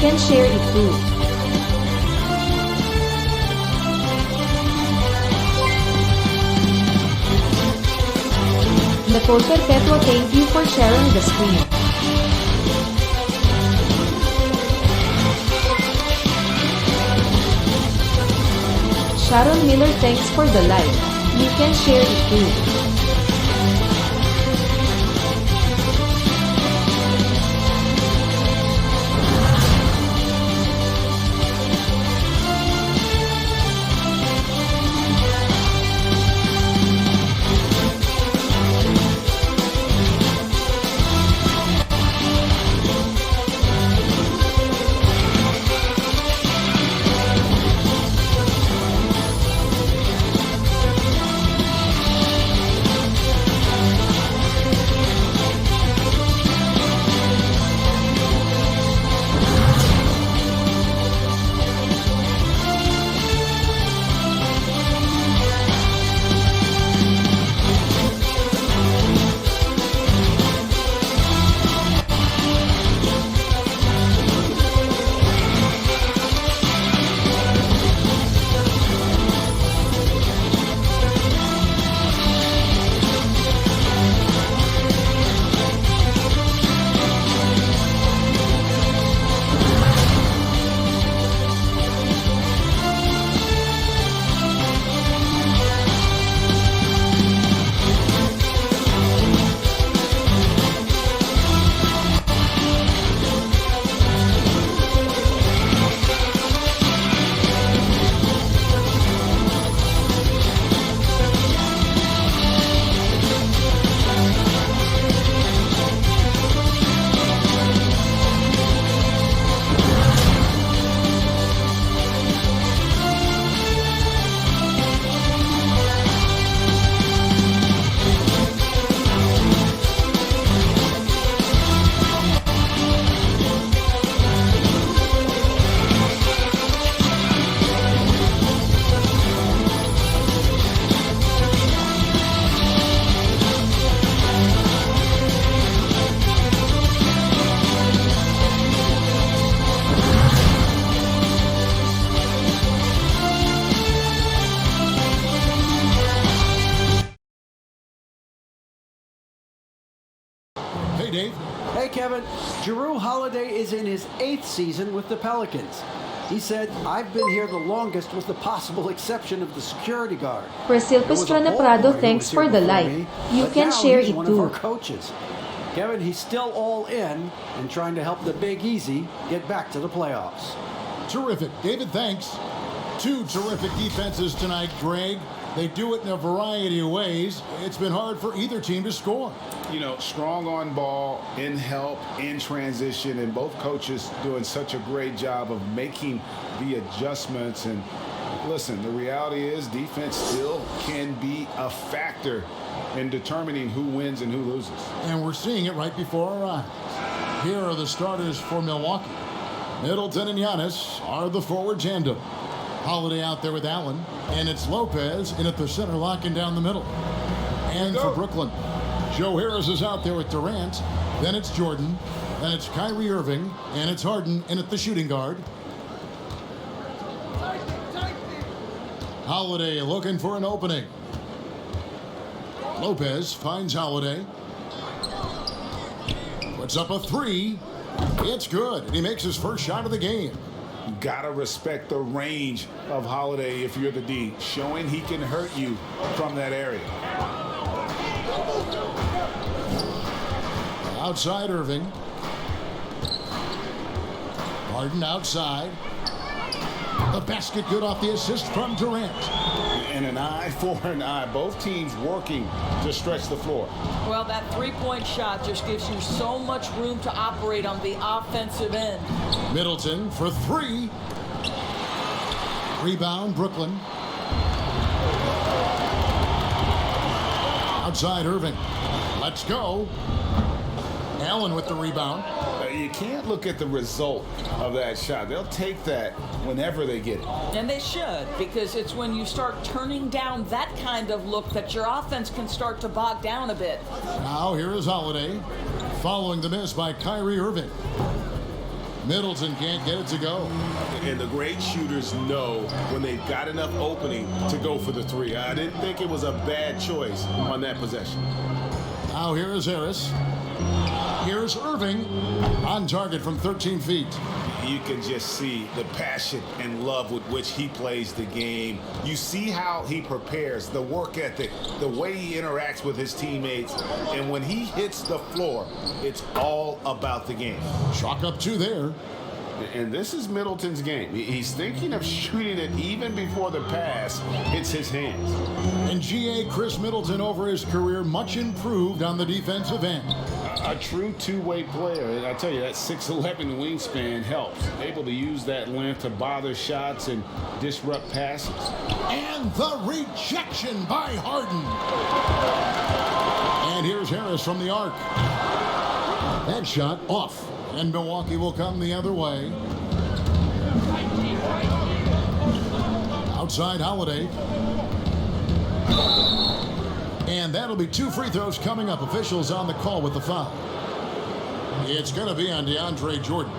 can share it too. Nicole Perpetua, thank you for sharing the screen. Sharon Miller, thanks for the like. You can share it too. Hey, Dave. Hey, Kevin. Jrue Holiday is in his 8th season with the Pelicans. He said, "I've been here the longest with the possible exception of the security guard." Priscil Pastrana Prado, thanks for the like. You can share it one of our too. coaches. Kevin, he's still all in and trying to help the Big Easy get back to the playoffs. Terrific. David, thanks. Two terrific defenses tonight, Greg. They do it in a variety of ways. It's been hard for either team to score. You know, strong on ball, in help, in transition, and both coaches doing such a great job of making the adjustments. And listen, the reality is defense still can be a factor in determining who wins and who loses. And we're seeing it right before our eyes. Here are the starters for Milwaukee. Middleton and Giannis are the forward tandem. Holiday out there with Allen, and it's Lopez in at the center, locking down the middle. And for Brooklyn, Joe Harris is out there with Durant. Then it's Jordan. Then it's Kyrie Irving, and it's Harden in at the shooting guard. Holiday looking for an opening. Lopez finds Holiday. Puts up a three. It's good, and he makes his first shot of the game. You gotta respect the range of Holiday if you're the D, showing he can hurt you from that area. Outside Irving. Harden outside. The basket good off the assist from Durant. And an eye for an eye. Both teams working to stretch the floor. Well, that three-point shot just gives you so much room to operate on the offensive end. Middleton for three. Rebound, Brooklyn. Outside Irving. Let's go. Allen with the rebound. You can't look at the result of that shot. They'll take that whenever they get it. And they should, because it's when you start turning down that kind of look that your offense can start to bog down a bit. Now here is Holiday, following the miss by Kyrie Irving. Middleton can't get it to go. And the great shooters know when they've got enough opening to go for the three. I didn't think it was a bad choice on that possession. Now here is Harris. Here's Irving on target from 13 feet. You can just see the passion and love with which he plays the game. You see how he prepares, the work ethic, the way he interacts with his teammates. And when he hits the floor, it's all about the game. Chalk up 2 there. And this is Middleton's game. He's thinking of shooting it even before the pass hits his hands. And GA Chris Middleton over his career much improved on the defensive end. A true two-way player. And I tell you, that 6'11" wingspan helps. Able to use that length to bother shots and disrupt passes. And the rejection by Harden. And here's Harris from the arc. That shot off. And Milwaukee will come the other way. Outside Holiday. And that'll be 2 free throws coming up. Officials on the call with the foul. It's going to be on Deandre Jordan.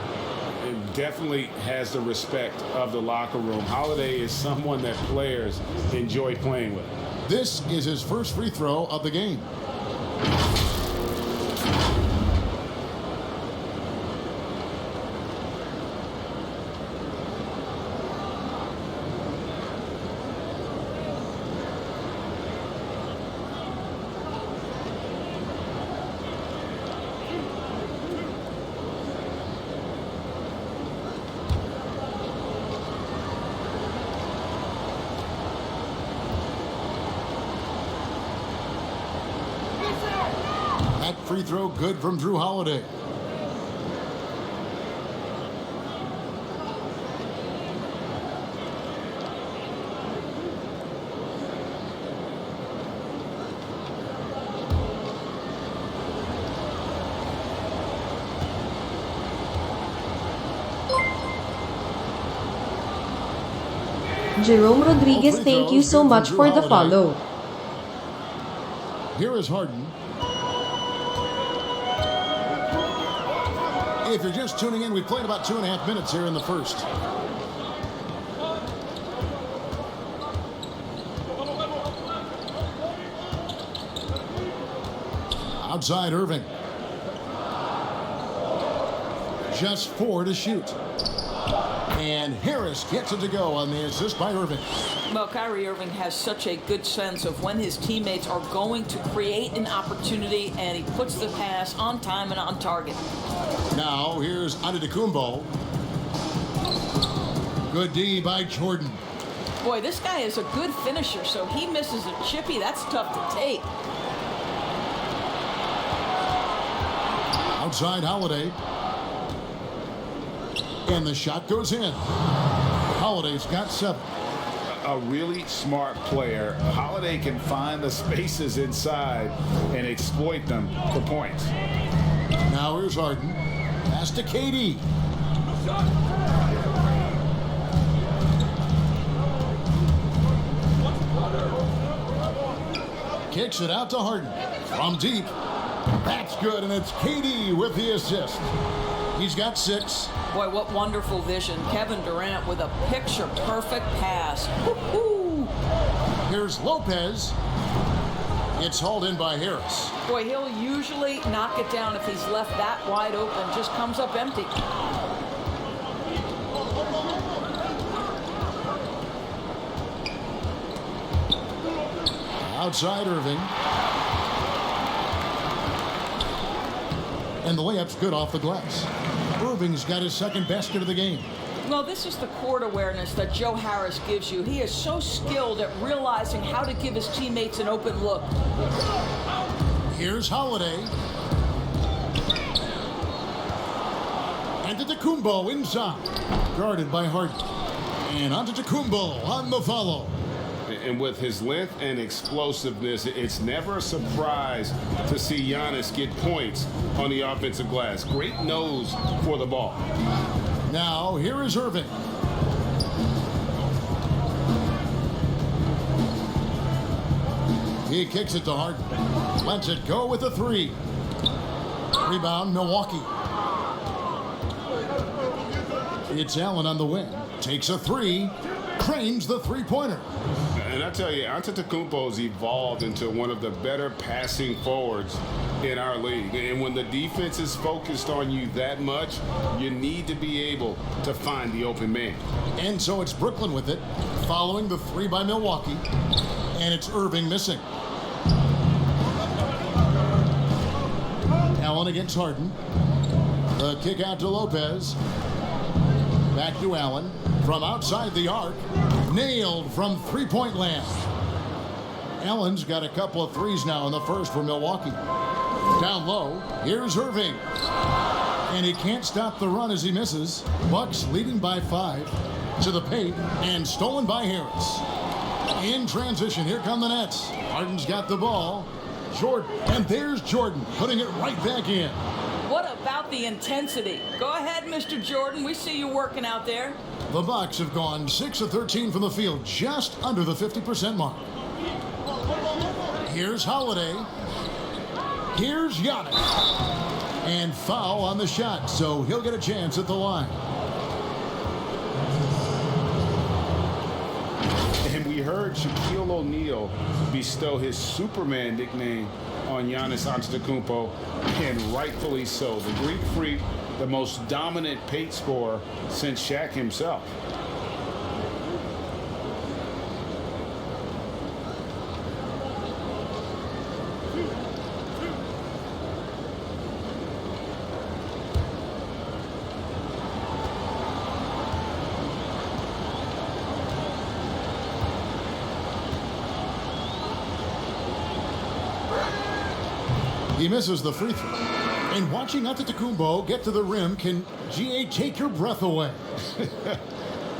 It definitely has the respect of the locker room. Holiday is someone that players enjoy playing with. This is his first free throw of the game. That free throw good from Drew Holiday. Jerome Rodriguez, thank you so much for the follow. Here is Harden. If you're just tuning in, we played about 2.5 minutes here in the first. Outside Irving. Just 4 to shoot. And Harris gets it to go on the assist by Irving. Well, Kyrie Irving has such a good sense of when his teammates are going to create an opportunity, and he puts the pass on time and on target. Now, here's Antetokounmpo. Good D by Jordan. Boy, this guy is a good finisher, so he misses a chippy. That's tough to take. Outside Holiday. And the shot goes in. Holiday's got 7. A really smart player. Holiday can find the spaces inside and exploit them for points. Now here's Harden. Pass to KD. Kicks it out to Harden. From deep. That's good, and it's KD with the assist. He's got 6. Boy, what wonderful vision. Kevin Durant with a picture-perfect pass. Woo-hoo. Here's Lopez. It's hauled in by Harris. Boy, he'll usually knock it down if he's left that wide open. Just comes up empty. Outside Irving. And the layup's good off the glass. Irving's got his second basket of the game. No, this is the court awareness that Joe Harris gives you. He is so skilled at realizing how to give his teammates an open look. Here's Holiday. Antetokounmpo inside. Guarded by Harden. And Antetokounmpo on the follow. And with his length and explosiveness, it's never a surprise to see Giannis get points on the offensive glass. Great nose for the ball. Now, here is Irving. He kicks it to Harden. Lets it go with a 3. Rebound, Milwaukee. It's Allen on the wing. Takes a three. Trains the three-pointer. And I tell you, Antetokounmpo's evolved into one of the better passing forwards in our league. And when the defense is focused on you that much, you need to be able to find the open man. And so it's Brooklyn with it, following the three by Milwaukee. And it's Irving missing. Allen against Harden. The kick out to Lopez. Back to Allen. From outside the arc. Nailed from three-point land. Allen's got a couple of threes now in the first for Milwaukee. Down low. Here's Irving. And he can't stop the run as he misses. Bucks leading by 5 to the paint. And stolen by Harris. In transition, here come the Nets. Harden's got the ball. Jordan, and there's Jordan, putting it right back in. What about the intensity? Go ahead, Mr. Jordan. We see you working out there. The Bucks have gone 6 of 13 from the field, just under the 50% mark. Here's Holiday. Here's Giannis. And foul on the shot, so he'll get a chance at the line. And we heard Shaquille O'Neal bestow his Superman nickname on Giannis Antetokounmpo, and rightfully so. The Greek Freak, the most dominant paint scorer since Shaq himself. He misses the free throw. And watching Antetokounmpo get to the rim can, GA, take your breath away.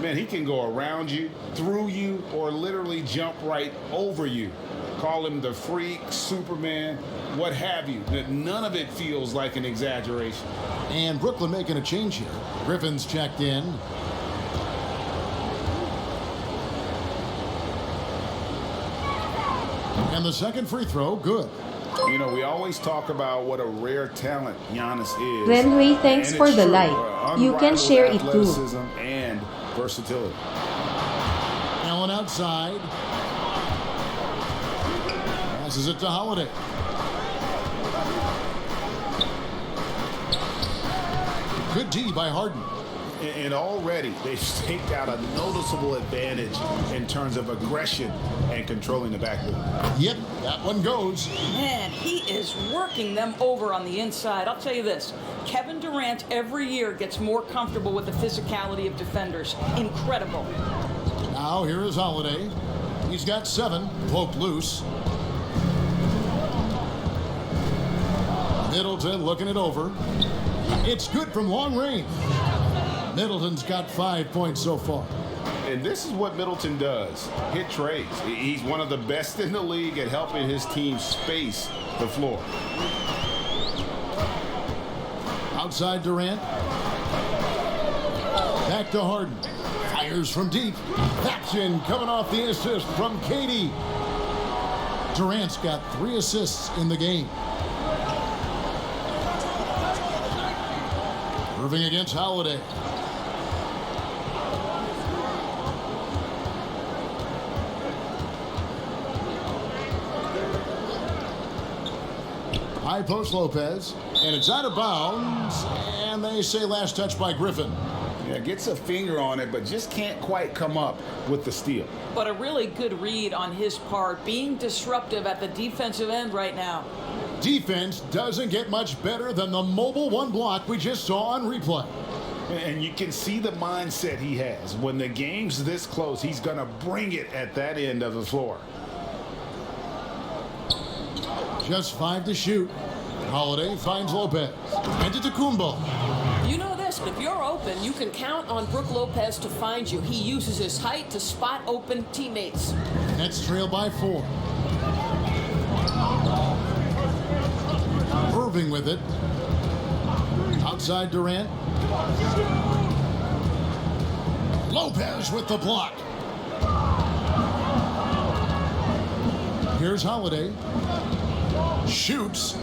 Man, he can go around you, through you, or literally jump right over you. Call him the freak, Superman, what have you. None of it feels like an exaggeration. And Brooklyn making a change here. Griffin's checked in. And the second free throw, good. You know, we always talk about what a rare talent Giannis is. Renry, thanks And for it's the true. like. You can Unrivaled share it too. athleticism and versatility. Allen outside. Passes it to Holiday. Good D by Harden. And already they've staked out a noticeable advantage in terms of aggression and controlling the backcourt. Yep, that one goes. Man, he is working them over on the inside. I'll tell you this, Kevin Durant every year gets more comfortable with the physicality of defenders. Incredible. Now here is Holiday. He's got 7, poked loose. Middleton looking it over. It's good from long range. Middleton's got 5 points so far. And this is what Middleton does. Hit trades. He's one of the best in the league at helping his team space the floor. Outside Durant. Back to Harden. Fires from deep. That's in, coming off the assist from Katie. Durant's got 3 assists in the game. Irving against Holiday. High post Lopez, and it's out of bounds, and they say last touch by Griffin. Yeah, gets a finger on it, but just can't quite come up with the steal. But a really good read on his part, being disruptive at the defensive end right now. Defense doesn't get much better than the mobile one block we just saw on replay. And you can see the mindset he has. When the game's this close, he's going to bring it at that end of the floor. Just 5 to shoot. Holiday finds Lopez. Antetokounmpo. You know this, if you're open, you can count on Brook Lopez to find you. He uses his height to spot open teammates. Nets trail by 4. Irving with it. Outside Durant. Lopez with the block. Here's Holiday. Shoots.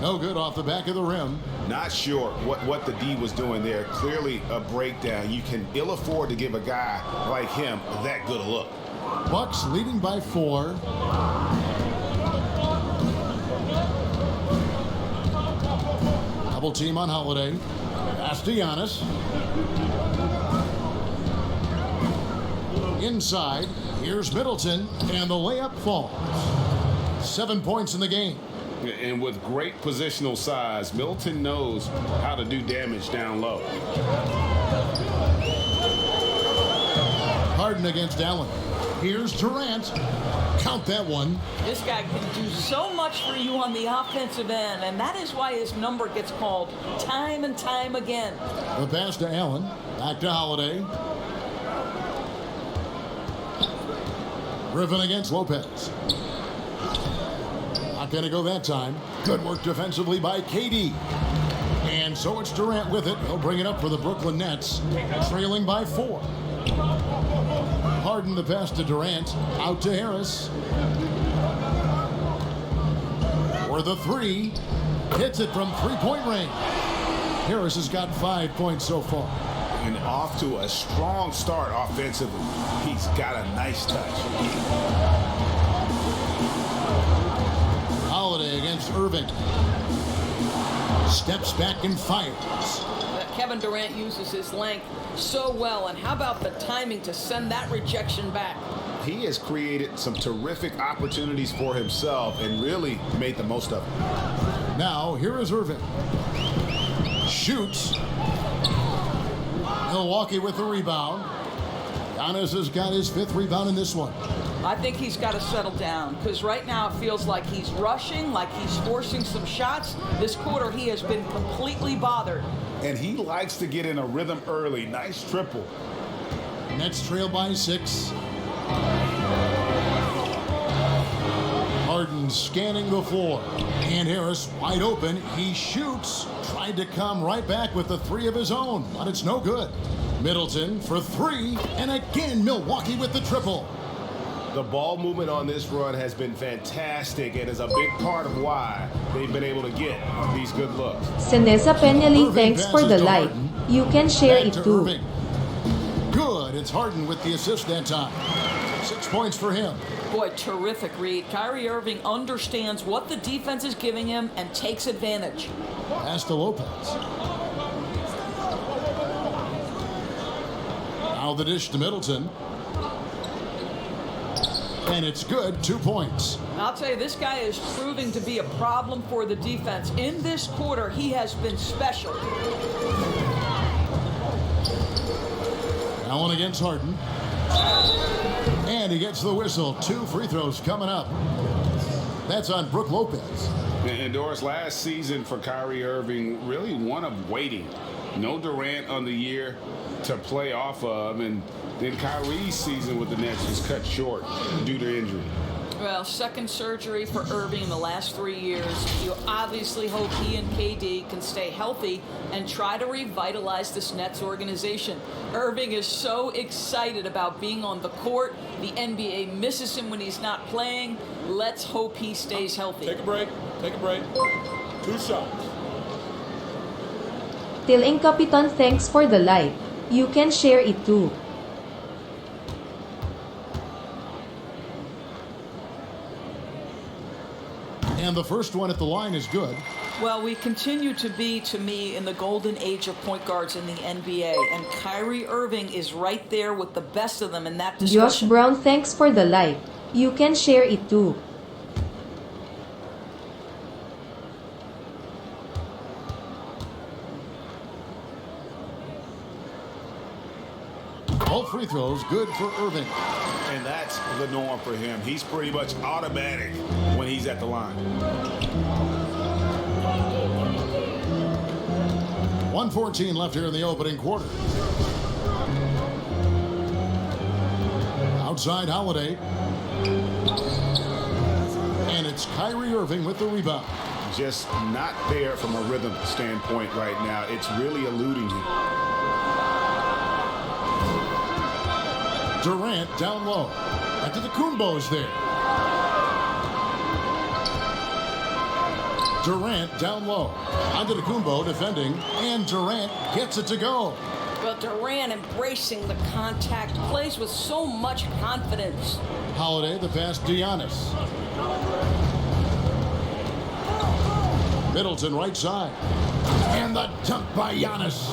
No good off the back of the rim. Not sure what the D was doing there. Clearly a breakdown. You can ill afford to give a guy like him that good a look. Bucks leading by 4. Double team on Holiday. Pass to Giannis. Inside, here's Middleton, and the layup falls. 7 points in the game. And with great positional size, Middleton knows how to do damage down low. Harden against Allen. Here's Durant. Count that one. This guy can do so much for you on the offensive end, and that is why his number gets called time and time again. The pass to Allen. Back to Holiday. Griffin against Lopez. Not going to go that time. Good work defensively by KD. And so it's Durant with it. He'll bring it up for the Brooklyn Nets. Trailing by 4. Harden the pass to Durant. Out to Harris. For the 3. Hits it from three-point range. Harris has got 5 points so far. And off to a strong start offensively. He's got a nice touch. Holiday against Irving. Steps back and fires. Kevin Durant uses his length so well, and how about the timing to send that rejection back? He has created some terrific opportunities for himself and really made the most of it. Now, here is Irving. Shoots. Milwaukee with the rebound. Giannis has got his 5th rebound in this one. I think he's got to settle down, because right now it feels like he's rushing, like he's forcing some shots. This quarter he has been completely bothered. And he likes to get in a rhythm early. Nice triple. Nets trail by 6. Harden scanning the floor. And Harris wide open. He shoots. Tried to come right back with the 3 of his own, but it's no good. Middleton for 3. And again, Milwaukee with the triple. The ball movement on this run has been fantastic and is a big part of why they've been able to get these good looks. Senesa Penelli, thanks for the like. You can share it too. Irving. Good. It's Harden with the assist that time. 6 points for him. Boy, terrific read. Kyrie Irving understands what the defense is giving him and takes advantage. Pass to Lopez. Now the dish to Middleton. And it's good. 2 points. I'll tell you, this guy is proving to be a problem for the defense. In this quarter, he has been special. Allen against Harden. And he gets the whistle. 2 free throws coming up. That's on Brook Lopez. And Doris, last season for Kyrie Irving, really one of waiting. No Durant on the year to play off of, and then Kyrie's season with the Nets was cut short due to injury. Well, second surgery for Irving in the last 3 years. You obviously hope he and KD can stay healthy and try to revitalize this Nets organization. Irving is so excited about being on the court. The NBA misses him when he's not playing. Let's hope he stays healthy. Take a break. Take a break. 2 shots. Tiling Capitan, thanks for the like. You can share it too. And the first one at the line is good. Well, we continue to be, to me, in the golden age of point guards in the NBA. And Kyrie Irving is right there with the best of them in that Josh discussion. Brown, thanks for the like. You can share it too. All free throws good for Irving. And that's the norm for him. He's pretty much automatic when he's at the line. 1:14 left here in the opening quarter. Outside Holiday. And it's Kyrie Irving with the rebound. Just not there from a rhythm standpoint right now. It's really eluding him. Durant down low. Back to the Kumbos there. Durant down low. Antetokounmpo defending, and Durant gets it to go. But Durant embracing the contact, plays with so much confidence. Holiday the pass to Giannis. Middleton right side. And the dunk by Giannis.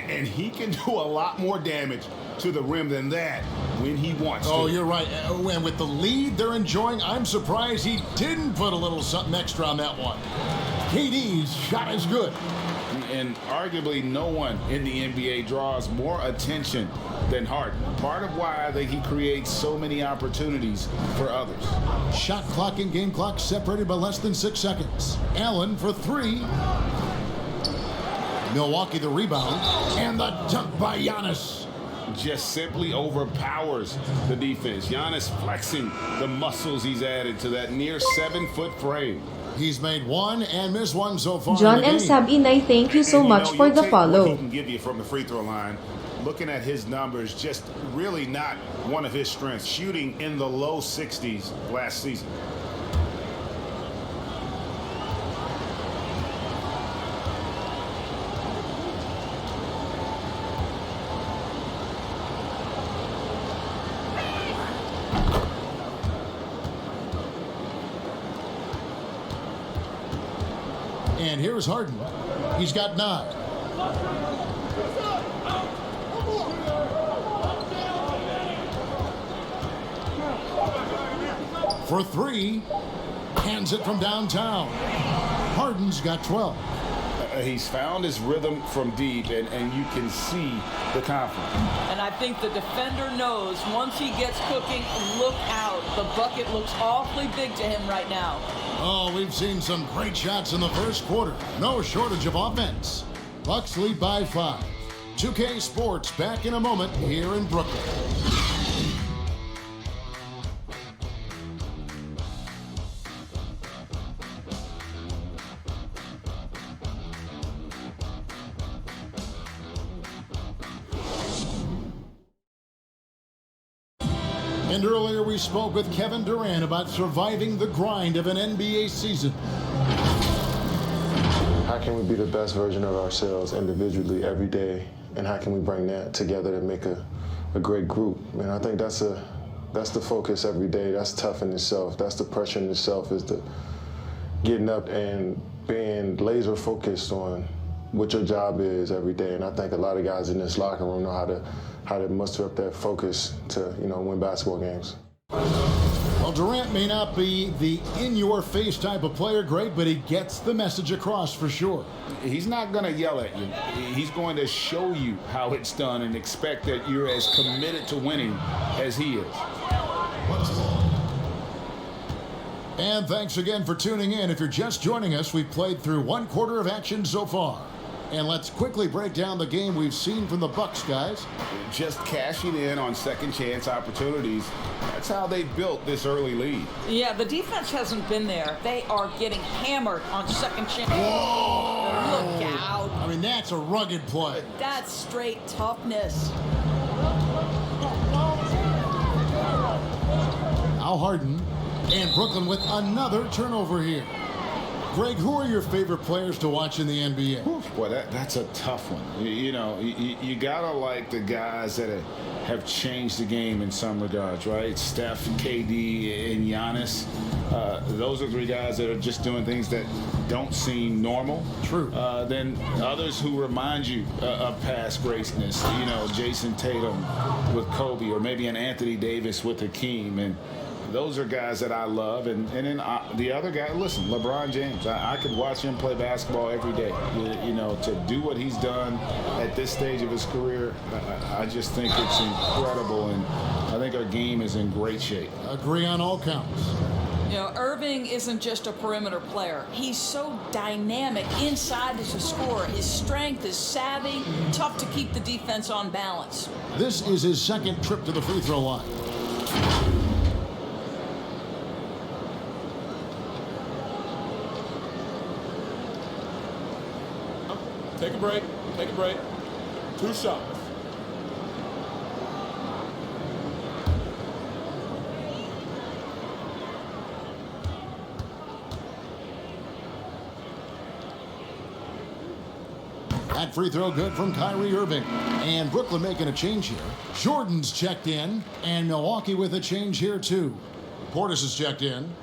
And he can do a lot more damage to the rim than that when he wants to. Oh, you're right. And with the lead they're enjoying, I'm surprised he didn't put a little something extra on that one. KD's shot is good. And arguably no one in the NBA draws more attention than Harden. Part of why he creates so many opportunities for others. Shot clock and game clock separated by less than 6 seconds. Allen for 3. Milwaukee the rebound. And the dunk by Giannis. Just simply overpowers the defense. Giannis flexing the muscles he's added to that near 7-foot frame. He's made one and missed one so far. John M. Sabinay, thank you so much for the What he follow. can give you from the free throw line. Looking at his numbers, just really not one of his strengths. Shooting in the low 60s last season. And here's Harden. He's got 9. For 3. Hands it from downtown. Harden's got 12. He's found his rhythm from deep, and you can see the confidence. And I think the defender knows once he gets cooking, look out. The bucket looks awfully big to him right now. Oh, we've seen some great shots in the first quarter. No shortage of offense. Bucks lead by 5. 2K Sports back in a moment here in Brooklyn. And earlier we spoke with Kevin Durant about surviving the grind of an NBA season. How can we be the best version of ourselves individually every day, and how can we bring that together to make a great group? And I think that's the focus every day. That's tough in itself. That's the pressure in itself, is the getting up and being laser focused on what your job is every day. And I think a lot of guys in this locker room know how to muster up that focus to, win basketball games. Well, Durant may not be the in-your-face type of player, Greg, but he gets the message across for sure. He's not going to yell at you. He's going to show you how it's done and expect that you're as committed to winning as he is. And thanks again for tuning in. If you're just joining us, we've played through 1 quarter of action so far. And let's quickly break down the game we've seen from the Bucks, guys. Just cashing in on second chance opportunities. That's how they built this early lead. Yeah, the defense hasn't been there. They are getting hammered on second chance. Whoa! Look out. I mean, that's a rugged play. That's straight toughness. Al Harden and Brooklyn with another turnover here. Greg, who are your favorite players to watch in the NBA? Well, that's a tough one. You gotta like the guys that have changed the game in some regards, right? Steph, KD, and Giannis. Those are 3 guys that are just doing things that don't seem normal. True. Then others who remind you of past greatness. Jason Tatum with Kobe, or maybe an Anthony Davis with Hakeem, and those are guys that I love. And then the other guy, listen, LeBron James. I could watch him play basketball every day. To do what he's done at this stage of his career, I just think it's incredible, and I think our game is in great shape. Agree on all counts. Irving isn't just a perimeter player. He's so dynamic inside as a scorer. His strength, his savvy, tough to keep the defense on balance. This is his second trip to the free throw line. Take a break. Take a break. 2 shots. free throw good from Kyrie Irving. And Brooklyn making a change here. Jordan's checked in, and Milwaukee with a change here too. Portis is checked in.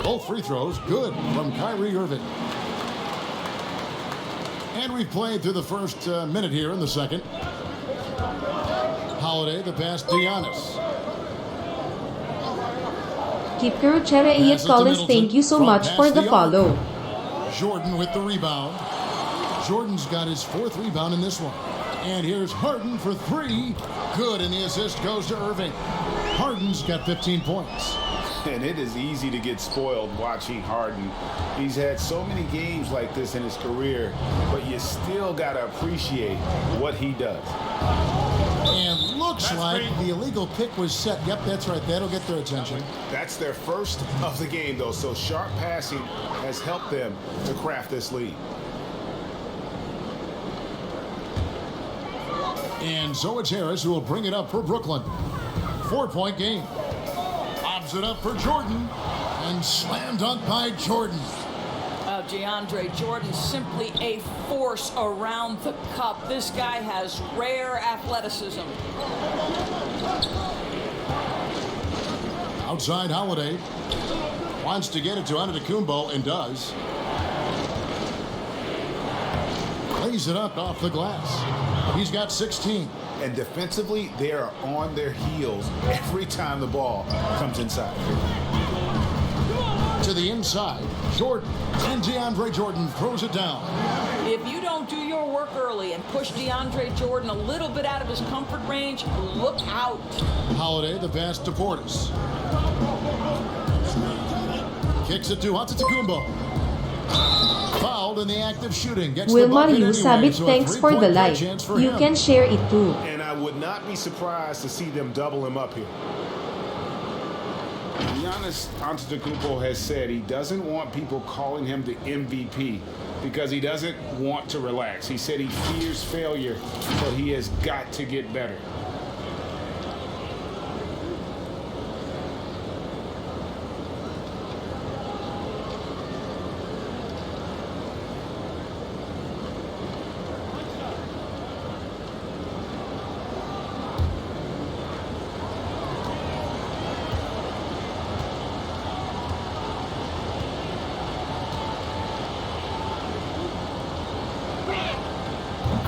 Both free throws good from Kyrie Irving. And we've played through the first minute here in the second. Holiday, the pass to Giannis. Keeper Cherayet Collins, thank you so much for the follow. Jordan with the rebound. Jordan's got his 4th rebound in this one. And here's Harden for 3. Good, and the assist goes to Irving. Harden's got 15 points. And it is easy to get spoiled watching Harden. He's had so many games like this in his career, but you still got to appreciate what he does. And looks like the illegal pick was set. Yep, that's right. That'll get their attention. That's their first of the game, though, so sharp passing has helped them to craft this lead. And so it's Harris who will bring it up for Brooklyn. 4-point game. It up for Jordan, and slam dunk by Jordan. Deandre Jordan, simply a force around the cup. This guy has rare athleticism. Outside Holiday. Wants to get it to Antetokounmpo and does. Lays it up off the glass. He's got 16. And defensively, they are on their heels every time the ball comes inside. To the inside, Jordan. And Deandre Jordan throws it down. If you don't do your work early and push Deandre Jordan a little bit out of his comfort range, look out. Holiday, the pass to Portis. Kicks it to Antetokounmpo. Fouled in the act of shooting. Wilmar Yusabit, thanks for the like. You can share it too. And I would not be surprised to see them double him up here. Giannis Antetokounmpo has said he doesn't want people calling him the MVP because he doesn't want to relax. He said he fears failure, so he has got to get better.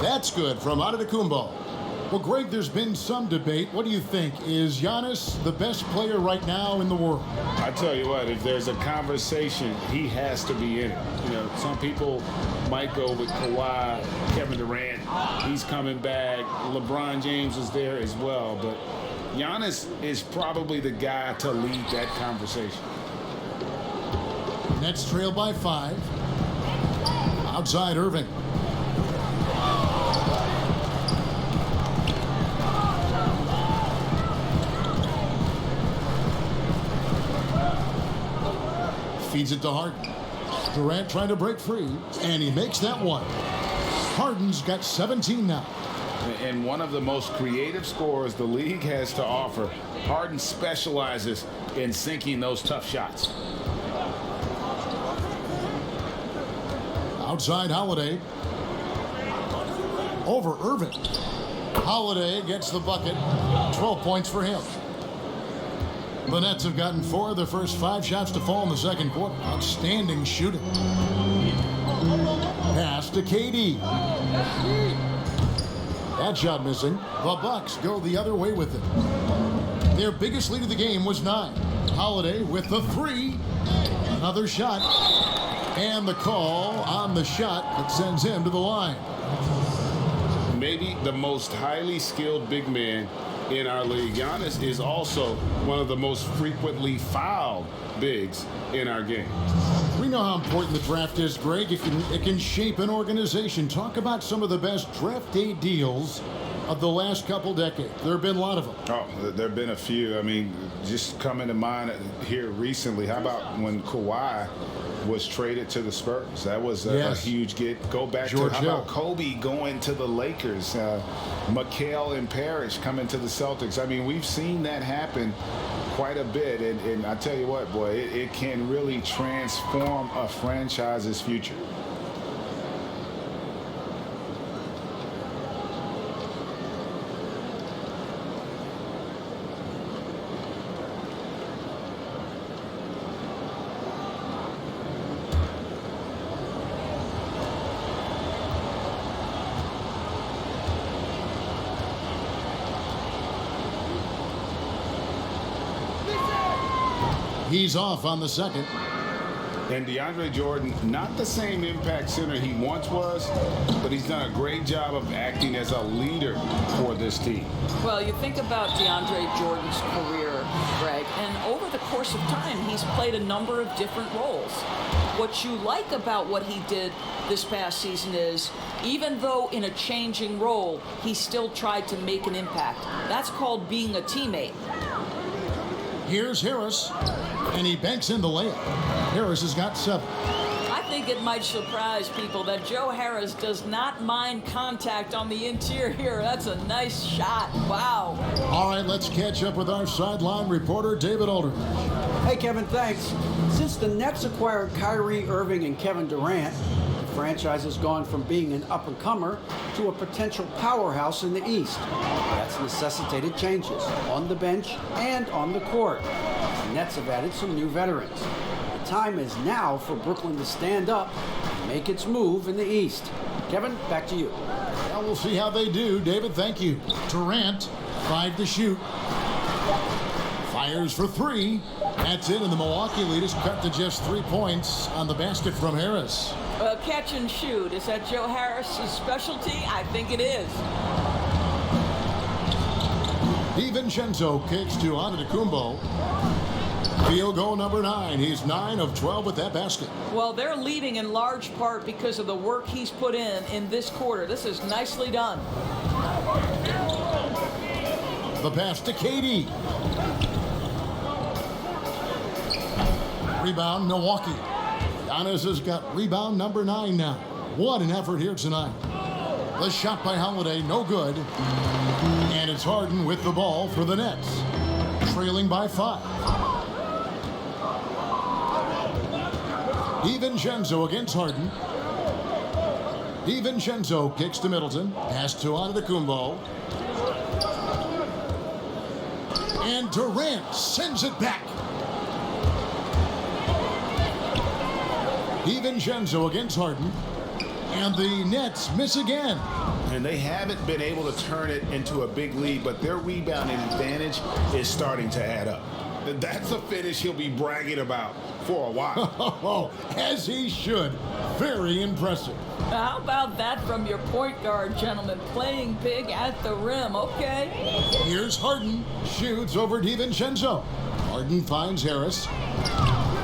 That's good from Antetokounmpo. Well, Greg, there's been some debate. What do you think? Is Giannis the best player right now in the world? I tell you what, if there's a conversation, he has to be in it. You know, some people might go with Kawhi, Kevin Durant. He's coming back. LeBron James is there as well. But Giannis is probably the guy to lead that conversation. Nets trail by 5. Outside Irving. Feeds it to Harden. Durant trying to break free, and he makes that one. Harden's got 17 now. And one of the most creative scorers the league has to offer. Harden specializes in sinking those tough shots. Outside Holiday. Over Irving. Holiday gets the bucket. 12 points for him. The Nets have gotten 4 of their first 5 shots to fall in the second quarter. Outstanding shooting. Pass to KD. That shot missing. The Bucks go the other way with it. Their biggest lead of the game was 9. Holiday with the 3. Another shot. And the call on the shot that sends him to the line. Maybe the most highly skilled big man in our league. Giannis is also one of the most frequently fouled bigs in our game. We know how important the draft is, Greg. It can shape an organization. Talk about some of the best draft day deals of the last couple decades. There have been a lot of them. Oh, there have been a few. I mean, just coming to mind here recently. How about when Kawhi was traded to the Spurs. That was a huge get. Go back George to how Hill. about Kobe going to the Lakers, McHale and Parrish coming to the Celtics. I mean, we've seen that happen quite a bit, and I tell you what, boy, it can really transform a franchise's future. He's off on the second. And Deandre Jordan, not the same impact center he once was, but he's done a great job of acting as a leader for this team. Well, you think about Deandre Jordan's career, Greg, and over the course of time, he's played a number of different roles. What you like about what he did this past season is, even though in a changing role, he still tried to make an impact. That's called being a teammate. Here's Harris, and he banks in the layup. Harris has got 7. I think it might surprise people that Joe Harris does not mind contact on the interior. That's a nice shot. Wow. All right, let's catch up with our sideline reporter, David Aldridge. Hey, Kevin, thanks. Since the Nets acquired Kyrie Irving and Kevin Durant, the franchise has gone from being an up-and-comer to a potential powerhouse in the East. That's necessitated changes on the bench and on the court. The Nets have added some new veterans. The time is now for Brooklyn to stand up and make its move in the East. Kevin, back to you. Well, we'll see how they do. David, thank you. Durant, 5 to shoot. Fires for 3. That's it, and the Milwaukee lead is cut to just 3 points on the basket from Harris. Catch and shoot. Is that Joe Harris's specialty? I think it is. DiVincenzo kicks to Antetokounmpo. Field goal number 9. He's 9 of 12 with that basket. Well, they're leading in large part because of the work he's put in this quarter. This is nicely done. The pass to KD. Rebound, Milwaukee. Giannis has got rebound number 9 now. What an effort here tonight. The shot by Holiday, no good. And it's Harden with the ball for the Nets. Trailing by 5. DiVincenzo against Harden. DiVincenzo kicks to Middleton. Pass to Antetokounmpo. And Durant sends it back. DiVincenzo against Harden. And the Nets miss again. And they haven't been able to turn it into a big lead, but their rebounding advantage is starting to add up. That's a finish he'll be bragging about for a while. As he should. Very impressive. How about that from your point guard, gentlemen? Playing big at the rim, okay? Here's Harden. Shoots over DiVincenzo. Harden finds Harris.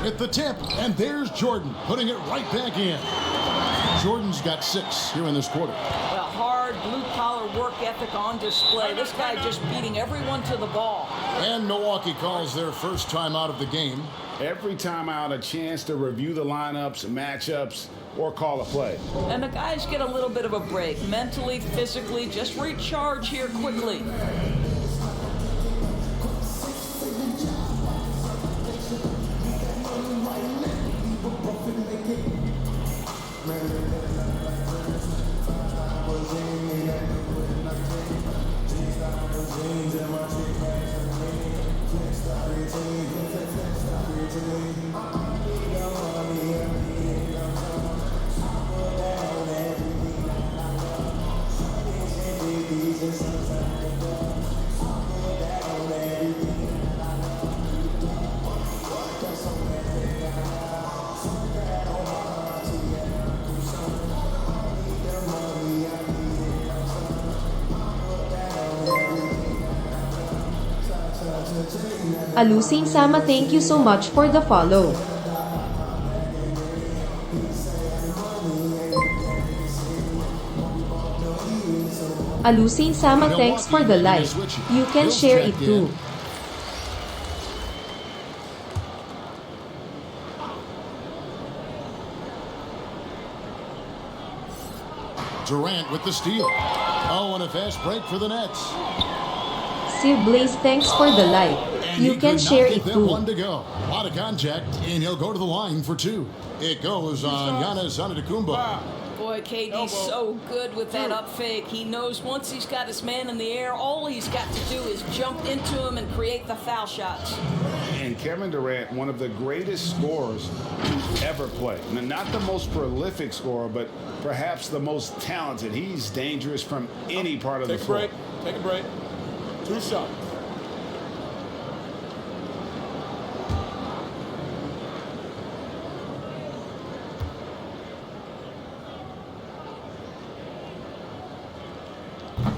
At the tip, and there's Jordan, putting it right back in. Jordan's got 6 here in this quarter. The hard blue-collar work ethic on display. This guy just beating everyone to the ball. And Milwaukee calls their first time out of the game. Every time out, a chance to review the lineups, matchups, or call a play. And the guys get a little bit of a break. Mentally, physically, just recharge here quickly. Alusing Sama, thank you so much for the follow. Alusing Sama, thanks for the like. You can share it too. Durant with the steal. Oh, and a fast break for the Nets. Sir Blaze, thanks for the like. And You he can could not share get it that too. one to go. A lot of contact, and he'll go to the line for two. It goes on Giannis Antetokounmpo. Boy, KD's so good with that up fake. He knows once he's got his man in the air, all he's got to do is jump into him and create the foul shots. And Kevin Durant, one of the greatest scorers to ever play. Not the most prolific scorer, but perhaps the most talented. He's dangerous from any part of the floor. Take a break. 2 shots.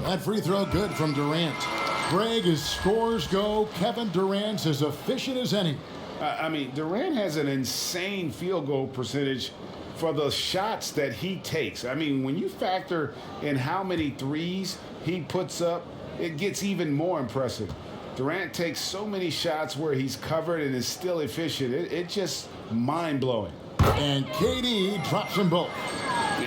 That free throw good from Durant. Greg, as scores go, Kevin Durant's as efficient as any. I mean, Durant has an insane field goal percentage for the shots that he takes. I mean, when you factor in how many threes he puts up, it gets even more impressive. Durant takes so many shots where he's covered and is still efficient. It's just mind-blowing. And KD drops them both.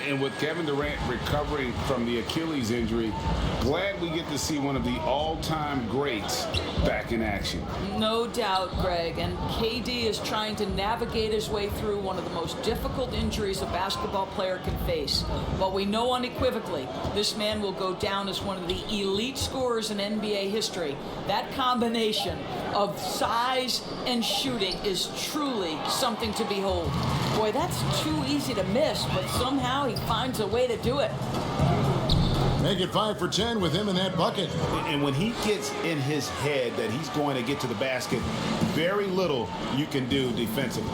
And with Kevin Durant recovering from the Achilles injury, glad we get to see one of the all-time greats back in action. No doubt, Greg. And KD is trying to navigate his way through one of the most difficult injuries a basketball player can face. But we know unequivocally this man will go down as one of the elite scorers in NBA history. That combination of size and shooting is truly something to behold. Boy, that's too easy to miss, but somehow he finds a way to do it. Make it 5 for 10 with him in that bucket. And when he gets in his head that he's going to get to the basket, very little you can do defensively.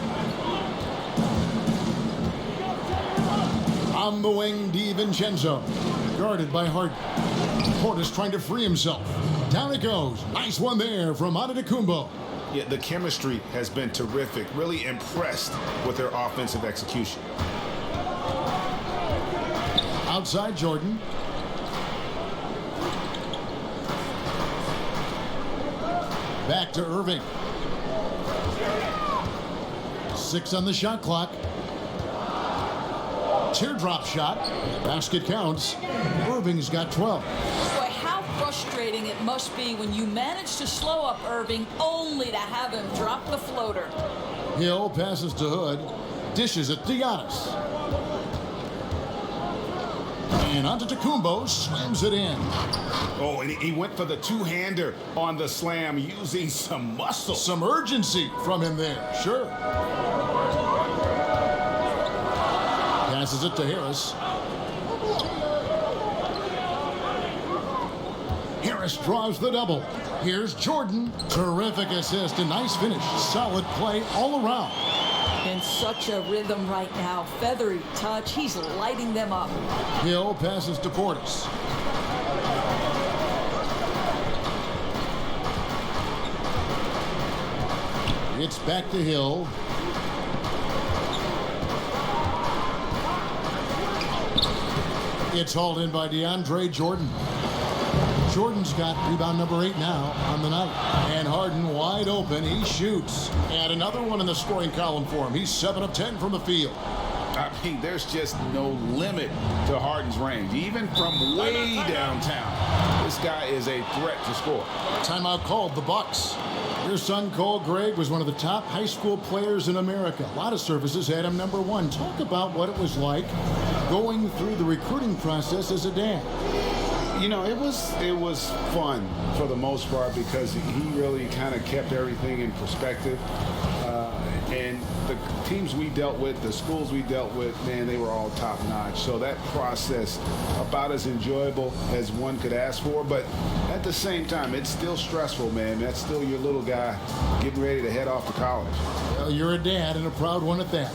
On the wing, DiVincenzo. Guarded by Harden. Portis trying to free himself. Down it goes. Nice one there from Antetokounmpo. Yeah, the chemistry has been terrific. Really impressed with their offensive execution. Outside Jordan. Back to Irving. 6 on the shot clock. Teardrop shot. Basket counts. Irving's got 12. Boy, how frustrating it must be when you manage to slow up Irving only to have him drop the floater. Hill passes to Hood. Dishes it to Giannis. And Antetokounmpo slams it in. Oh, and he went for the two-hander on the slam using some muscle. Some urgency from him there. Sure. Passes it to Harris. Harris draws the double. Here's Jordan. Terrific assist and nice finish. Solid play all around. In such a rhythm right now. Feathery touch. He's lighting them up. Hill passes to Portis. It's back to Hill. It's hauled in by Deandre Jordan. Jordan's got rebound number 8 now on the night. And Harden wide open. He shoots. And another one in the scoring column for him. He's 7 of 10 from the field. I mean, there's just no limit to Harden's range, even from way downtown. This guy is a threat to score. Timeout called, the Bucks. Your son, Cole Greg, was one of the top high school players in America. A lot of services had him number 1. Talk about what it was like going through the recruiting process as a dad. You know, it was fun for the most part because he really kind of kept everything in perspective. And the teams we dealt with, the schools we dealt with, man, they were all top notch. So that process, about as enjoyable as one could ask for. But at the same time, it's still stressful, man. That's still your little guy getting ready to head off to college. Well, you're a dad and a proud one at that.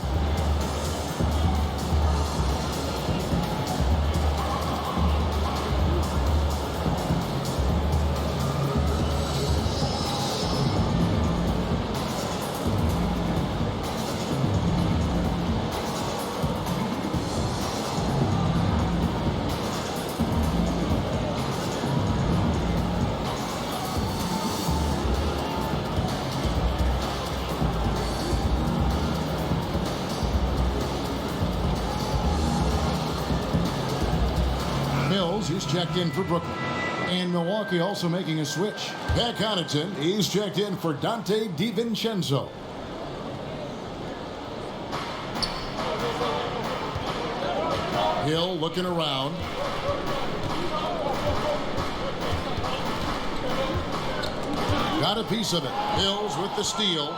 he's checked in for Brooklyn. And Milwaukee also making a switch. Pat Connaughton, he's checked in for Dante DiVincenzo. Hill looking around. Got a piece of it. Hills with the steal.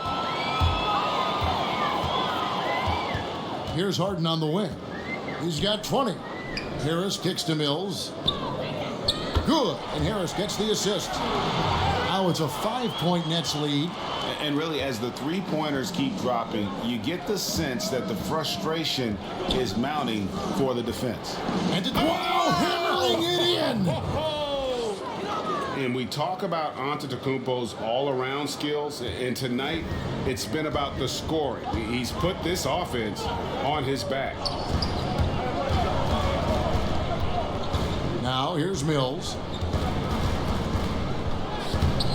Here's Harden on the wing. He's got 20. Harris kicks to Mills. Good. And Harris gets the assist. Now it's a 5-point Nets lead. And really, as the three-pointers keep dropping, you get the sense that the frustration is mounting for the defense. And hammering it in. And we talk about Antetokounmpo's all-around skills, and tonight it's been about the scoring. He's put this offense on his back. Now here's Mills.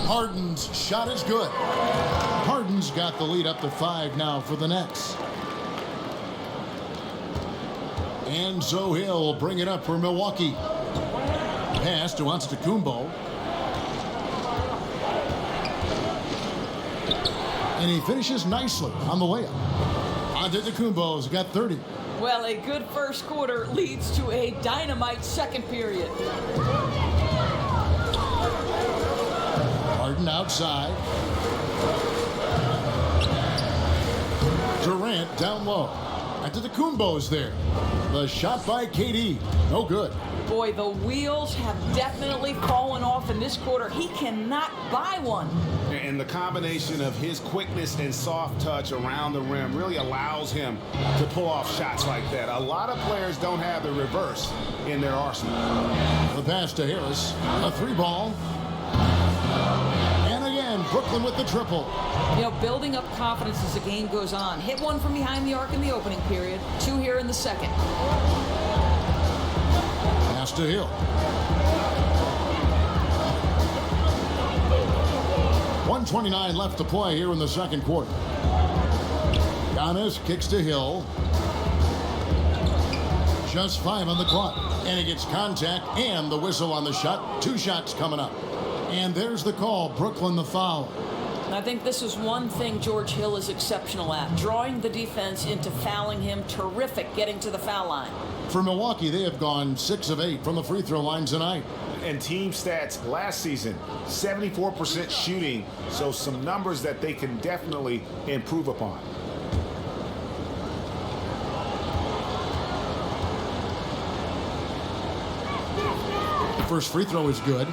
Harden's shot is good. Harden's got the lead up to 5 now for the Nets. And so Hill will bring it up for Milwaukee. Pass to Antetokounmpo. And he finishes nicely on the layup. Antetokounmpo's got 30. Well, a good first quarter leads to a dynamite second period. Harden outside. Durant down low. Antetokounmpo's there. The shot by KD. No good. Boy, the wheels have definitely fallen off in this quarter. He cannot buy one. And the combination of his quickness and soft touch around the rim really allows him to pull off shots like that. A lot of players don't have the reverse in their arsenal. The pass to Harris. A 3-ball. And again, Brooklyn with the triple. You know, building up confidence as the game goes on. Hit one from behind the arc in the opening period. 2 here in the second. Pass to Hill. 1:29 left to play here in the second quarter. Giannis kicks to Hill. Just 5 on the clock. And he gets contact and the whistle on the shot. 2 shots coming up. And there's the call. Brooklyn the foul. I think this is one thing George Hill is exceptional at. Drawing the defense into fouling him. Terrific getting to the foul line. For Milwaukee, they have gone 6 of 8 from the free throw line tonight. And team stats last season, 74% shooting. So some numbers that they can definitely improve upon. The first free throw is good.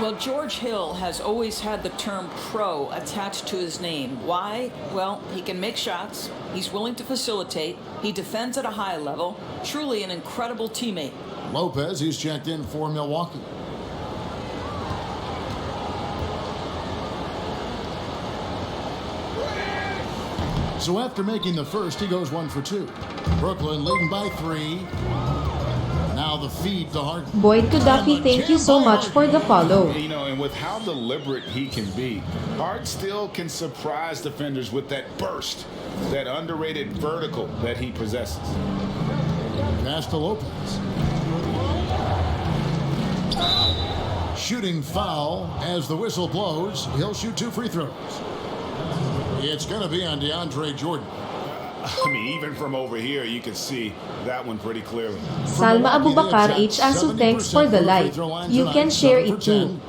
Well, George Hill has always had the term pro attached to his name. Why? Well, he can make shots. He's willing to facilitate. He defends at a high level. Truly an incredible teammate. Lopez, he's checked in for Milwaukee. So after making the first, he goes 1 for 2. Brooklyn leading by 3. Now the feed to Harden. Boyd Kudafi, thank you so much for the follow. You know, and with how deliberate he can be, Harden still can surprise defenders with that burst, that underrated vertical that he possesses. Pass to Lopez. Shooting foul as the whistle blows. He'll shoot 2 free throws. It's going to be on Deandre Jordan. I mean, even from over here, you can see that one pretty clearly. Salma Abubakar H. Asu, thanks for the like. You can share it too.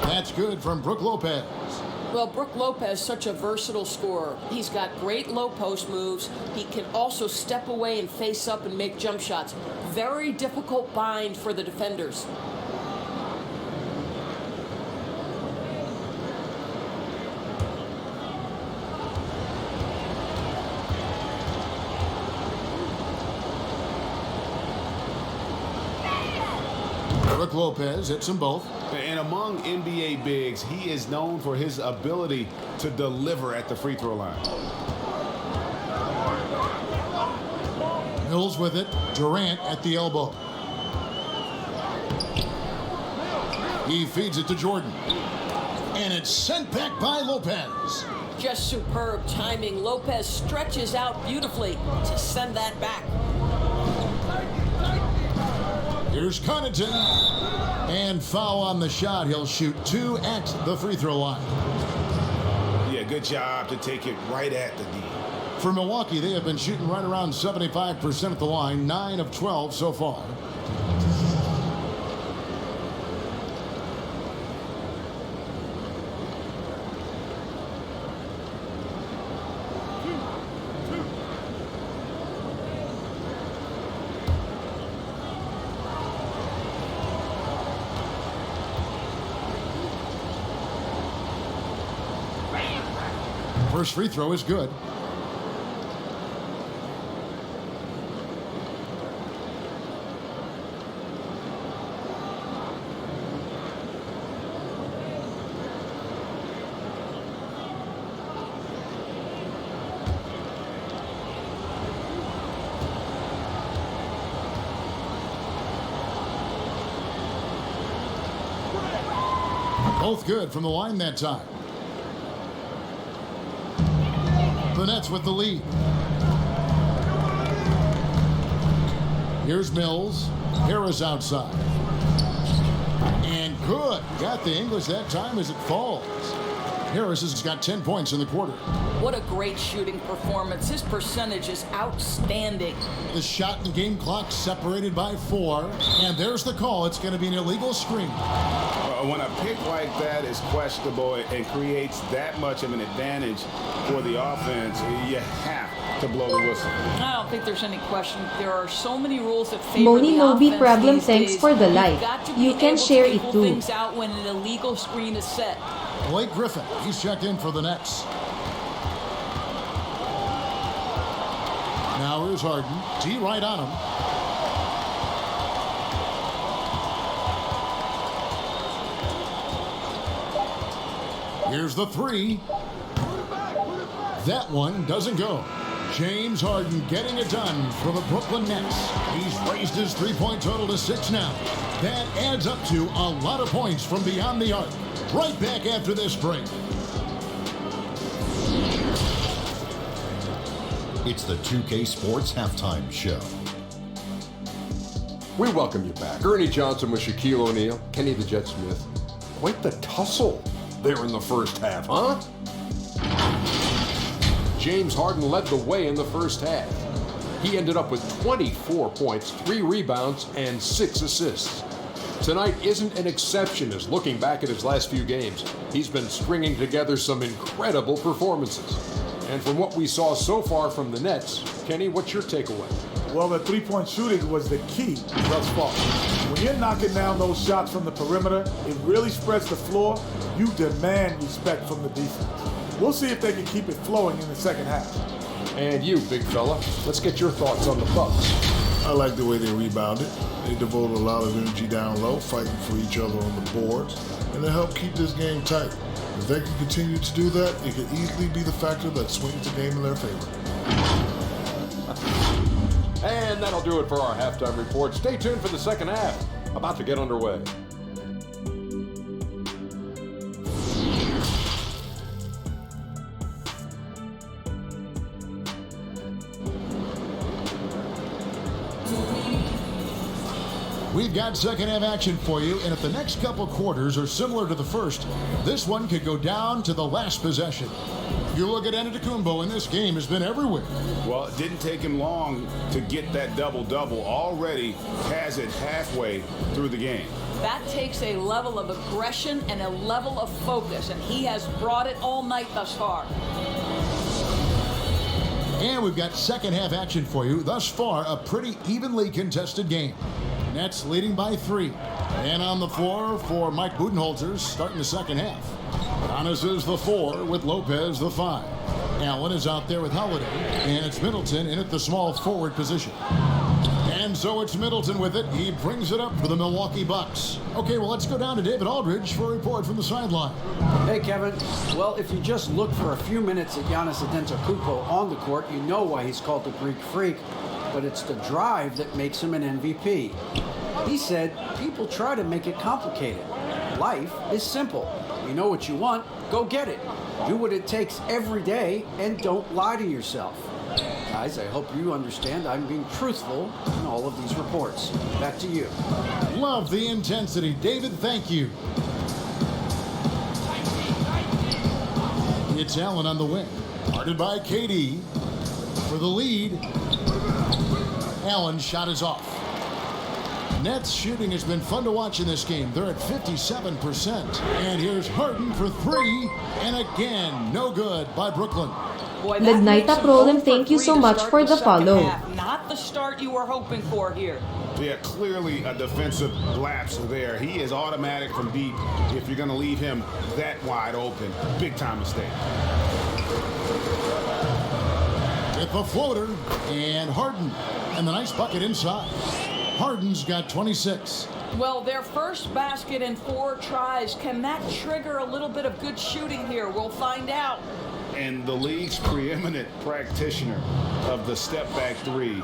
That's good from Brook Lopez. Well, Brook Lopez, such a versatile scorer. He's got great low post moves. He can also step away and face up and make jump shots. Very difficult bind for the defenders. Brook Lopez hits them both. And among NBA bigs, he is known for his ability to deliver at the free throw line. Mills with it. Durant at the elbow. He feeds it to Jordan. And it's sent back by Lopez. Just superb timing. Lopez stretches out beautifully to send that back. Here's Connaughton. And foul on the shot. He'll shoot 2 at the free throw line. Yeah, good job to take it right at the D. For Milwaukee, they have been shooting right around 75% at the line, 9 of 12 so far. First free throw is good. Both good from the line that time. The Nets with the lead. Here's Mills. Harris outside. And good. Got the English that time as it falls. Harris has got 10 points in the quarter. What a great shooting performance. His percentage is outstanding. The shot and game clock separated by 4. And there's the call. It's going to be an illegal screen. When a pick like that is questionable and creates that much of an advantage for the offense, you have to blow the whistle. I don't think there's any question. There are so many rules that favor Moni the Moby offense problem, these thanks days. for the You've like. got to be You can able share to it rule too. things out when an illegal screen is set. Blake Griffin. He's checked in for the Nets. Now here's Harden. T right on him. Here's the 3. That one doesn't go. James Harden getting it done for the Brooklyn Nets. He's raised his three-point total to 6 now. That adds up to a lot of points from beyond the arc. Right back after this break. It's the 2K Sports Halftime Show. We welcome you back. Ernie Johnson with Shaquille O'Neal, Kenny the Jet Smith. Quite the tussle there in the first half, huh? James Harden led the way in the first half. He ended up with 24 points, 3 rebounds, and 6 assists. Tonight isn't an exception as looking back at his last few games, he's been stringing together some incredible performances. And from what we saw so far from the Nets, Kenny, what's your takeaway? Well, the three-point shooting was the key thus far. When you're knocking down those shots from the perimeter, it really spreads the floor. You demand respect from the defense. We'll see if they can keep it flowing in the second half. And you, big fella, let's get your thoughts on the Bucks. I like the way they rebounded. They devoted a lot of energy down low, fighting for each other on the boards, and they helped keep this game tight. If they can continue to do that, it could easily be the factor that swings the game in their favor. And that'll do it for our halftime report. Stay tuned for the second half, about to get underway. We've got second half action for you, and if the next couple quarters are similar to the first, this one could go down to the last possession. You look at Antetokounmpo, and this game has been everywhere. Well, it didn't take him long to get that double-double. Already has it halfway through the game. That takes a level of aggression and a level of focus, and he has brought it all night thus far. And we've got second half action for you. Thus far, a pretty evenly contested game. Nets leading by 3. And on the floor for Mike Budenholzer starting the second half. Giannis is the 4 with Lopez the 5. Allen is out there with Holiday. And it's Middleton in at the small forward position. And so it's Middleton with it. He brings it up for the Milwaukee Bucks. Okay, well, let's go down to David Aldridge for a report from the sideline. Hey, Kevin. Well, if you just look for a few minutes at Giannis Antetokounmpo on the court, you know why he's called the Greek Freak. but it's the drive that makes him an MVP. He said, people try to make it complicated. Life is simple. You know what you want, go get it. Do what it takes every day and don't lie to yourself. Guys, I hope you understand I'm being truthful in all of these reports. Back to you. Love the intensity. David, thank you. It's Allen on the wing. Guarded by KD. For the lead. Allen's shot is off. Nets shooting has been fun to watch in this game. They're at 57%. And here's Harden for three. And again, no good by Brooklyn. Boy, Midnight Problem, thank you so much for the follow. Not the start you were hoping for here. Yeah, clearly a defensive lapse there. He is automatic from deep if you're going to leave him that wide open. Big time mistake. With the floater and Harden. And the nice bucket inside. Harden's got 26. Well, their first basket in 4 tries. Can that trigger a little bit of good shooting here? We'll find out. And the league's preeminent practitioner of the step-back three,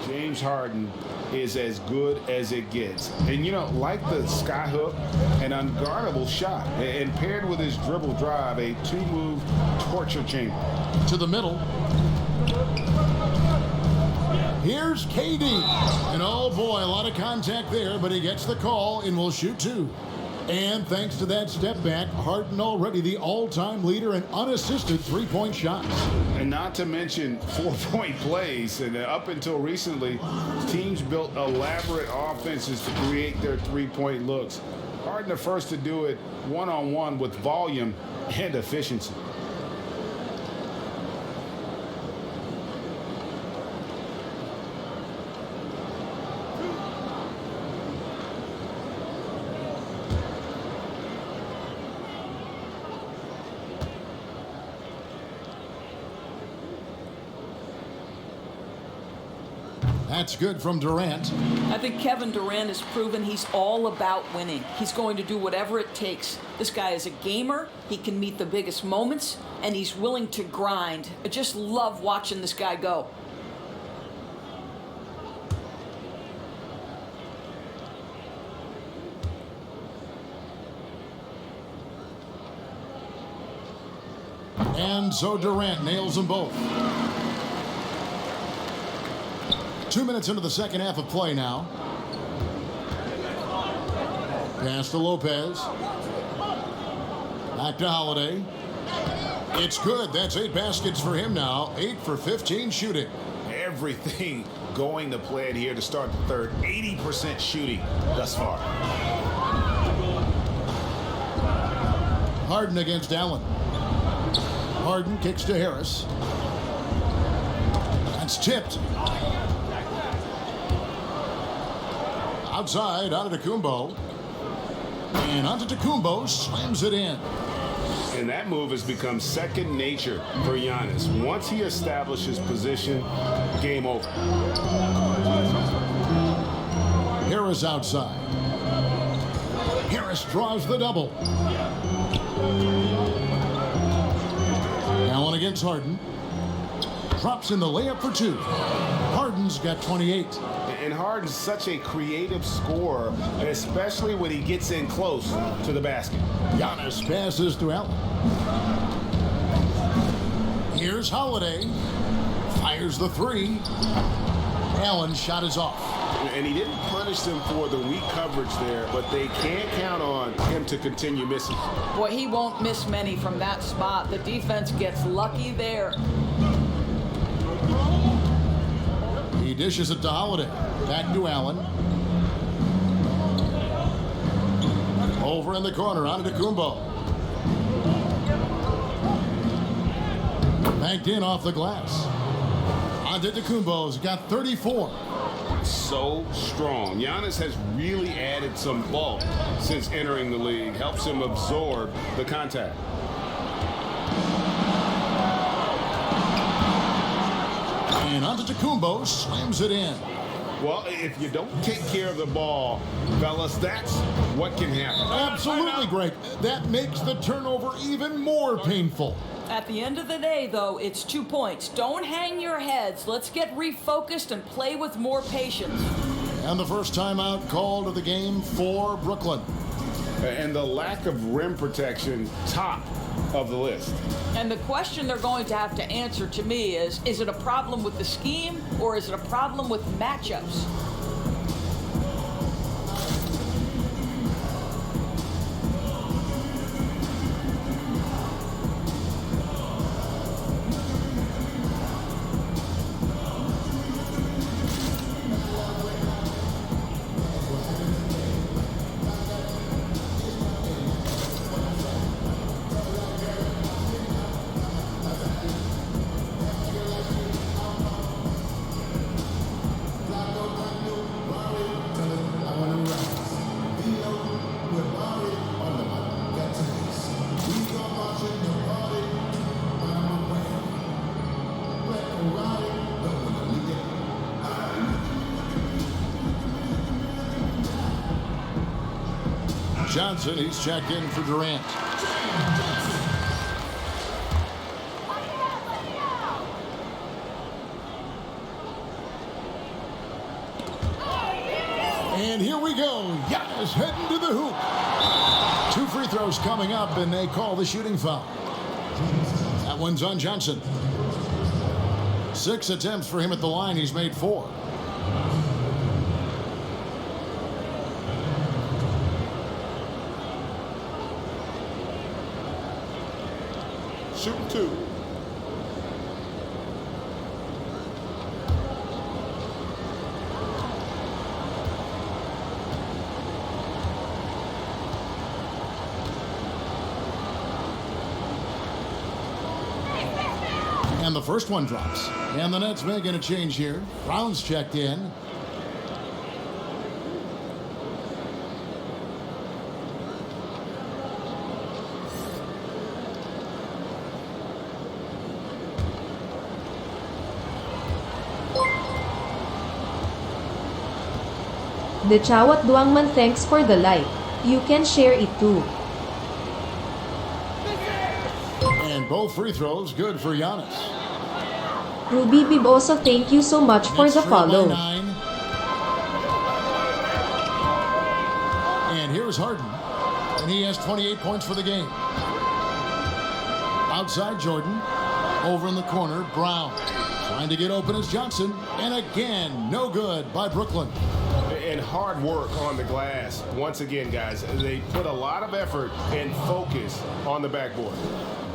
James Harden, is as good as it gets. And, you know, like the skyhook, an unguardable shot. And paired with his dribble drive, a 2-move torture chamber. To the middle. Here's KD. And oh boy, a lot of contact there, but he gets the call and will shoot 2. And thanks to that step back, Harden already the all-time leader in unassisted three-point shots. And not to mention 4-point plays. And up until recently, teams built elaborate offenses to create their three-point looks. Harden the first to do it one-on-one with volume and efficiency. That's good from Durant. I think Kevin Durant has proven he's all about winning. He's going to do whatever it takes. This guy is a gamer. He can meet the biggest moments, and he's willing to grind. I just love watching this guy go. And so Durant nails them both. 2 minutes into the second half of play now. Pass to Lopez. Back to Holiday. It's good. That's 8 baskets for him now. 8 for 15 shooting. Everything going to plan here to start the third. 80% shooting thus far. Harden against Allen. Harden kicks to Harris. That's tipped. Outside, Antetokounmpo. And Antetokounmpo slams it in. And that move has become second nature for Giannis. Once he establishes position, game over. Harris outside. Harris draws the double. Allen against Harden. Drops in the layup for 2. Harden's got 28. And Harden's such a creative scorer, especially when he gets in close to the basket. Giannis passes to Allen. Here's Holiday. Fires the 3. Allen's shot is off. And he didn't punish them for the weak coverage there, but they can't count on him to continue missing. Boy, he won't miss many from that spot. The defense gets lucky there. He dishes it to Holiday. Back to Allen. Over in the corner, Antetokounmpo. Banked in off the glass. Antetokounmpo's got 34. So strong. Giannis has really added some bulk since entering the league. Helps him absorb the contact. And Antetokounmpo slams it in. Well, if you don't take care of the ball, fellas, that's what can happen. Absolutely, Greg. That makes the turnover even more painful. At the end of the day, though, it's 2 points. Don't hang your heads. Let's get refocused and play with more patience. And the first timeout called of the game for Brooklyn. And the lack of rim protection, top of the list. And the question they're going to have to answer to me is it a problem with the scheme or is it a problem with matchups? Johnson, he's checked in for Durant. And here we go. Giannis heading to the hoop. 2 free throws coming up, and they call the shooting foul. That one's on Johnson. 6 attempts for him at the line. He's made 4. Shooting 2. And the first one drops. And the Nets making a change here. Brown's checked in. The Chawat Duangman, thanks for the like. You can share it too. And both free throws good for Giannis. Ruby Biboso, thank you so much for the follow. And here's Harden. And he has 28 points for the game. Outside Jordan. Over in the corner, Brown. Trying to get open is Johnson. And again, no good by Brooklyn. And hard work on the glass. Once again, guys, they put a lot of effort and focus on the backboard.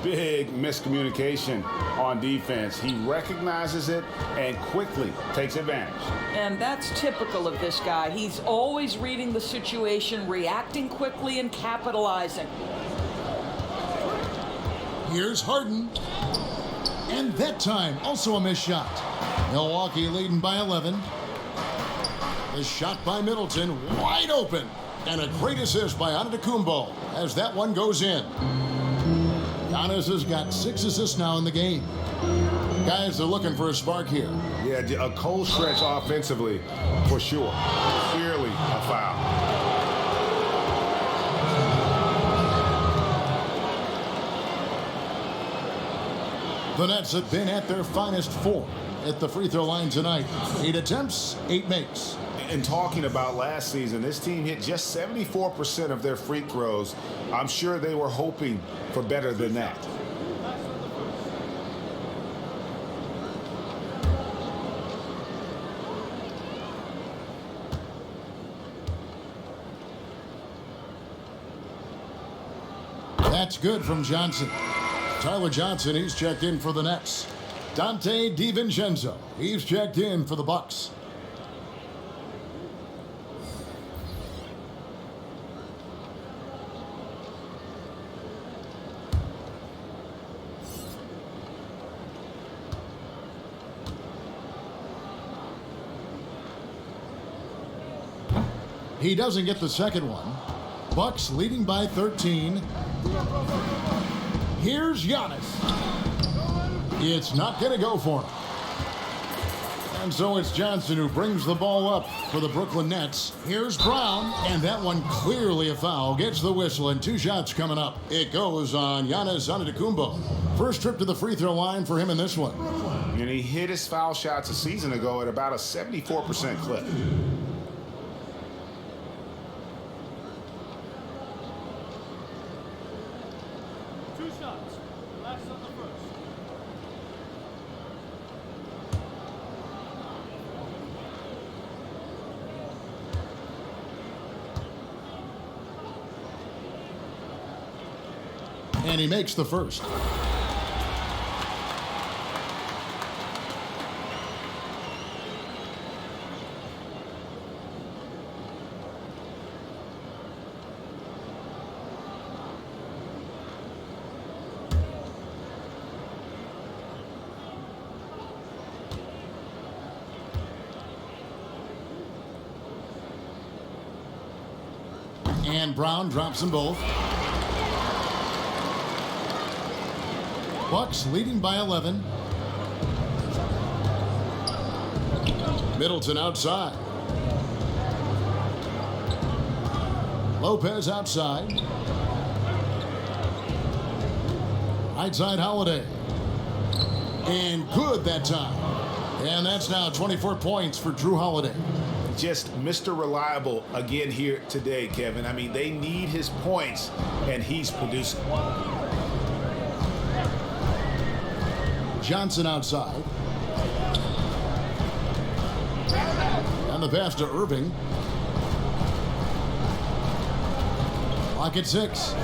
Big miscommunication on defense. He recognizes it and quickly takes advantage. And that's typical of this guy. He's always reading the situation, reacting quickly, and capitalizing. Here's Harden. And that time, also a missed shot. Milwaukee leading by 11. The shot by Middleton, wide open. And a great assist by Antetokounmpo as that one goes in. Giannis has got 6 assists now in the game. Guys are looking for a spark here. Yeah, a cold stretch offensively, for sure. Clearly a foul. The Nets have been at their finest 4 at the free throw line tonight. 8 attempts, 8 makes. And talking about last season, this team hit just 74% of their free throws. I'm sure they were hoping for better than that. That's good from Johnson. Tyler Johnson, he's checked in for the Nets. Dante DiVincenzo, he's checked in for the Bucks. He doesn't get the second one. Bucks leading by 13. Here's Giannis. It's not going to go for him. And so it's Johnson who brings the ball up for the Brooklyn Nets. Here's Brown, and that one clearly a foul. Gets the whistle, and 2 shots coming up. It goes on Giannis Antetokounmpo. First trip to the free throw line for him in this one. And he hit his foul shots a season ago at about a 74% clip. And he makes the first. And Brown drops them both. Bucks leading by 11. Middleton outside. Lopez outside. Right side Holiday. And good that time. And that's now 24 points for Drew Holiday. Just Mr. Reliable again here today, Kevin. I mean, they need his points, and he's producing. Johnson outside. And the pass to Irving. Clock at 6.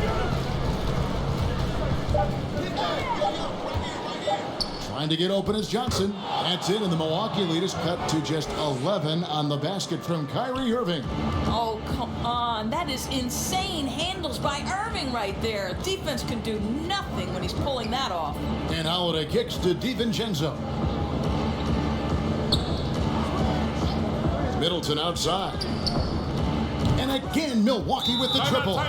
Trying to get open is Johnson. That's it, and the Milwaukee lead is cut to just 11 on the basket from Kyrie Irving. Oh, come on. That is insane handles by Irving right there. Defense can do nothing when he's pulling that off. And Holiday kicks to DiVincenzo. Middleton outside. And again, Milwaukee with the triple.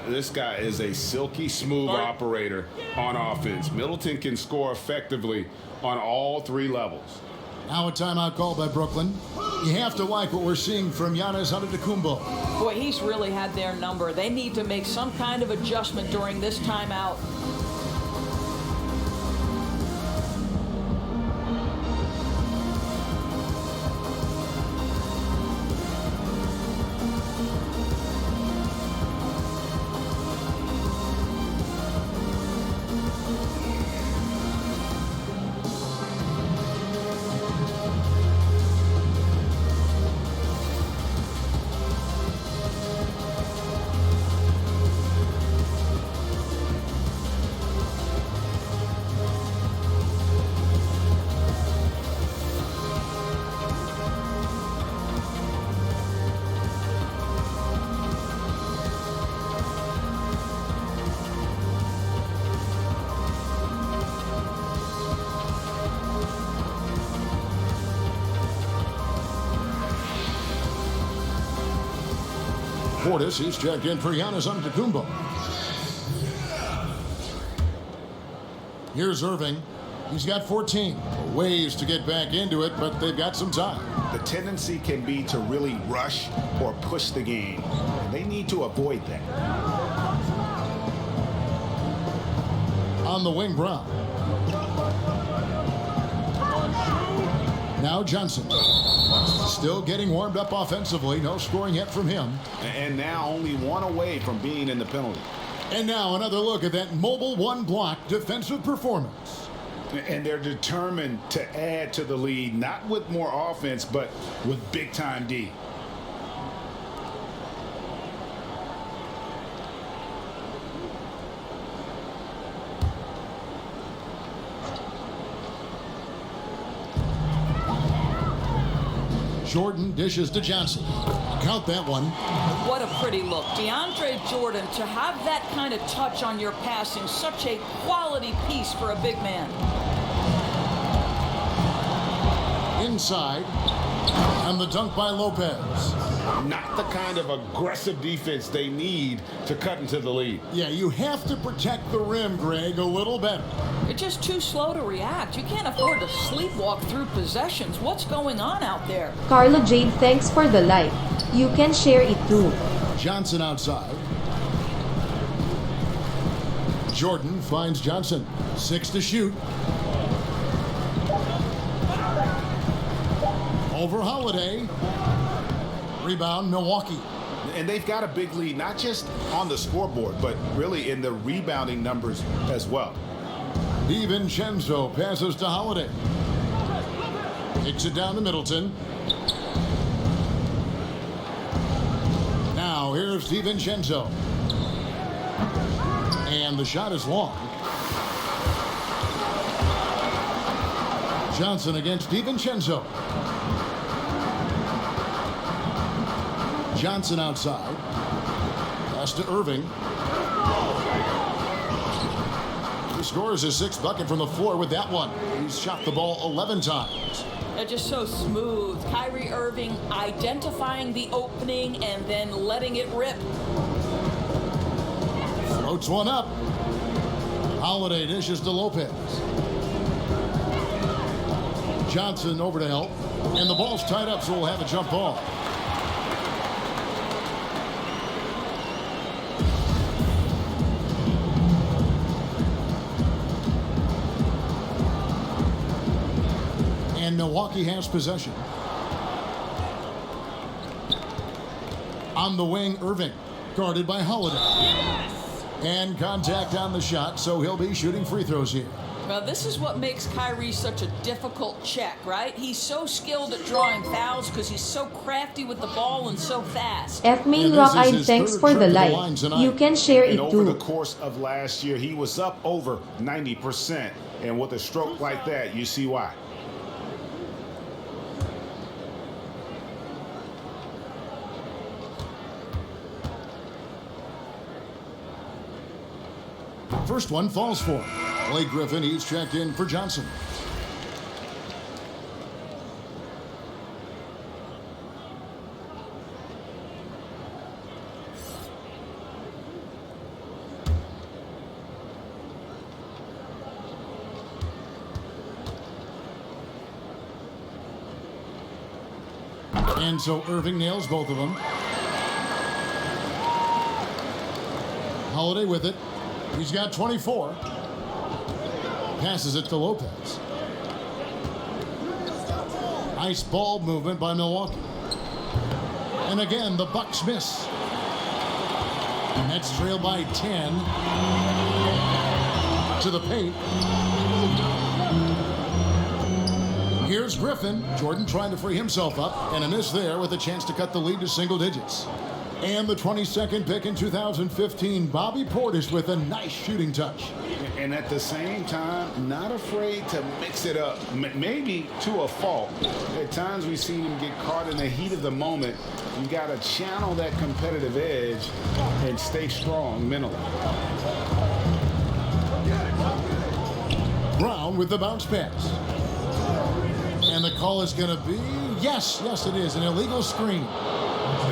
This guy is a silky smooth operator on offense. Middleton can score effectively on all 3 levels. Now a timeout call by Brooklyn. You have to like what we're seeing from Giannis Antetokounmpo. Boy, he's really had their number. They need to make some kind of adjustment during this timeout. Portis, he's checked in for Giannis Antetokounmpo. Here's Irving. He's got 14. Ways to get back into it, but they've got some time. The tendency can be to really rush or push the game. And they need to avoid that. On the wing, Brown. Now Johnson. Still getting warmed up offensively. No scoring yet from him. And now only 1 away from being in the penalty. And now another look at that mobile 1-block defensive performance. And they're determined to add to the lead, not with more offense, but with big-time D. Jordan dishes to Johnson. Count that one. What a pretty look. Deandre Jordan, to have that kind of touch on your passing, such a quality piece for a big man. Inside. And the dunk by Lopez. Not the kind of aggressive defense they need to cut into the lead. Yeah, you have to protect the rim, Greg, a little better. You're just too slow to react. You can't afford to sleepwalk through possessions. What's going on out there? Carlo Jade, thanks for the like. You can share it too. Johnson outside. Jordan finds Johnson. 6 to shoot. Over Holiday. Rebound, Milwaukee. And they've got a big lead, not just on the scoreboard, but really in the rebounding numbers as well. DiVincenzo passes to Holiday. Kicks it down to Middleton. Now here's DiVincenzo. And the shot is long. Johnson against DiVincenzo. Johnson outside. Pass to Irving. He scores his 6th bucket from the floor with that one. He's shot the ball 11 times. They're just so smooth. Kyrie Irving identifying the opening and then letting it rip. Floats one up. Holiday dishes to Lopez. Johnson over to help. And the ball's tied up, so we'll have a jump ball. And Milwaukee has possession. On the wing, Irving, guarded by Holiday. Yes! And contact on the shot, so he'll be shooting free throws here. Well, this is what makes Kyrie such a difficult check, right? He's so skilled at drawing fouls because he's so crafty with the ball and so fast. F-Main Rock-Eyed, thanks for the like. You can share it and too. Over the course of last year, he was up over 90%. And with a stroke like that, you see why. First one falls for him. Blake Griffin, he's checked in for Johnson. And so Irving nails both of them. Holiday with it. He's got 24. Passes it to Lopez. Nice ball movement by Milwaukee. And again, the Bucks miss. Nets trail by 10. To the paint. Here's Griffin. Jordan trying to free himself up. And a miss there with a chance to cut the lead to single digits. And the 22nd pick in 2015, Bobby Portis with a nice shooting touch. And at the same time, not afraid to mix it up, maybe to a fault. At times we've seen him get caught in the heat of the moment. You got to channel that competitive edge and stay strong mentally. Brown with the bounce pass. And the call is going to be, yes, it is, an illegal screen.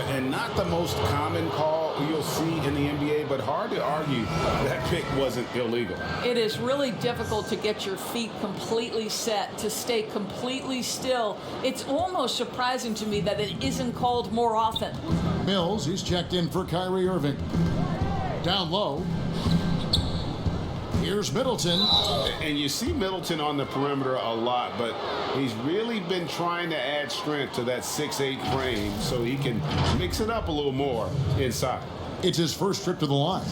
And not the most common call you'll see in the NBA, but hard to argue that pick wasn't illegal. It is really difficult to get your feet completely set, to stay completely still. It's almost surprising to me that it isn't called more often. Mills, he's checked in for Kyrie Irving. Down low. Here's Middleton. And you see Middleton on the perimeter a lot, but he's really been trying to add strength to that 6'8" frame so he can mix it up a little more inside. It's his first trip to the line.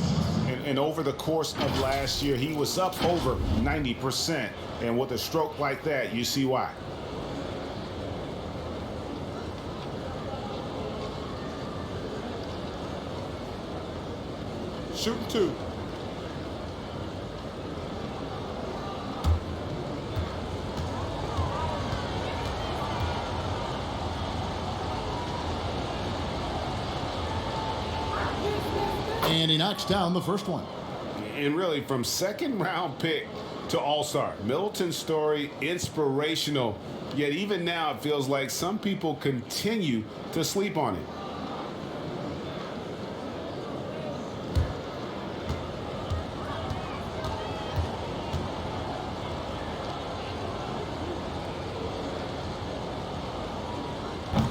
And over the course of last year, he was up over 90%. And with a stroke like that, you see why. Shooting 2. And he knocks down the first one. And really, from second round pick to all-star, Middleton's story inspirational. Yet even now, it feels like some people continue to sleep on it.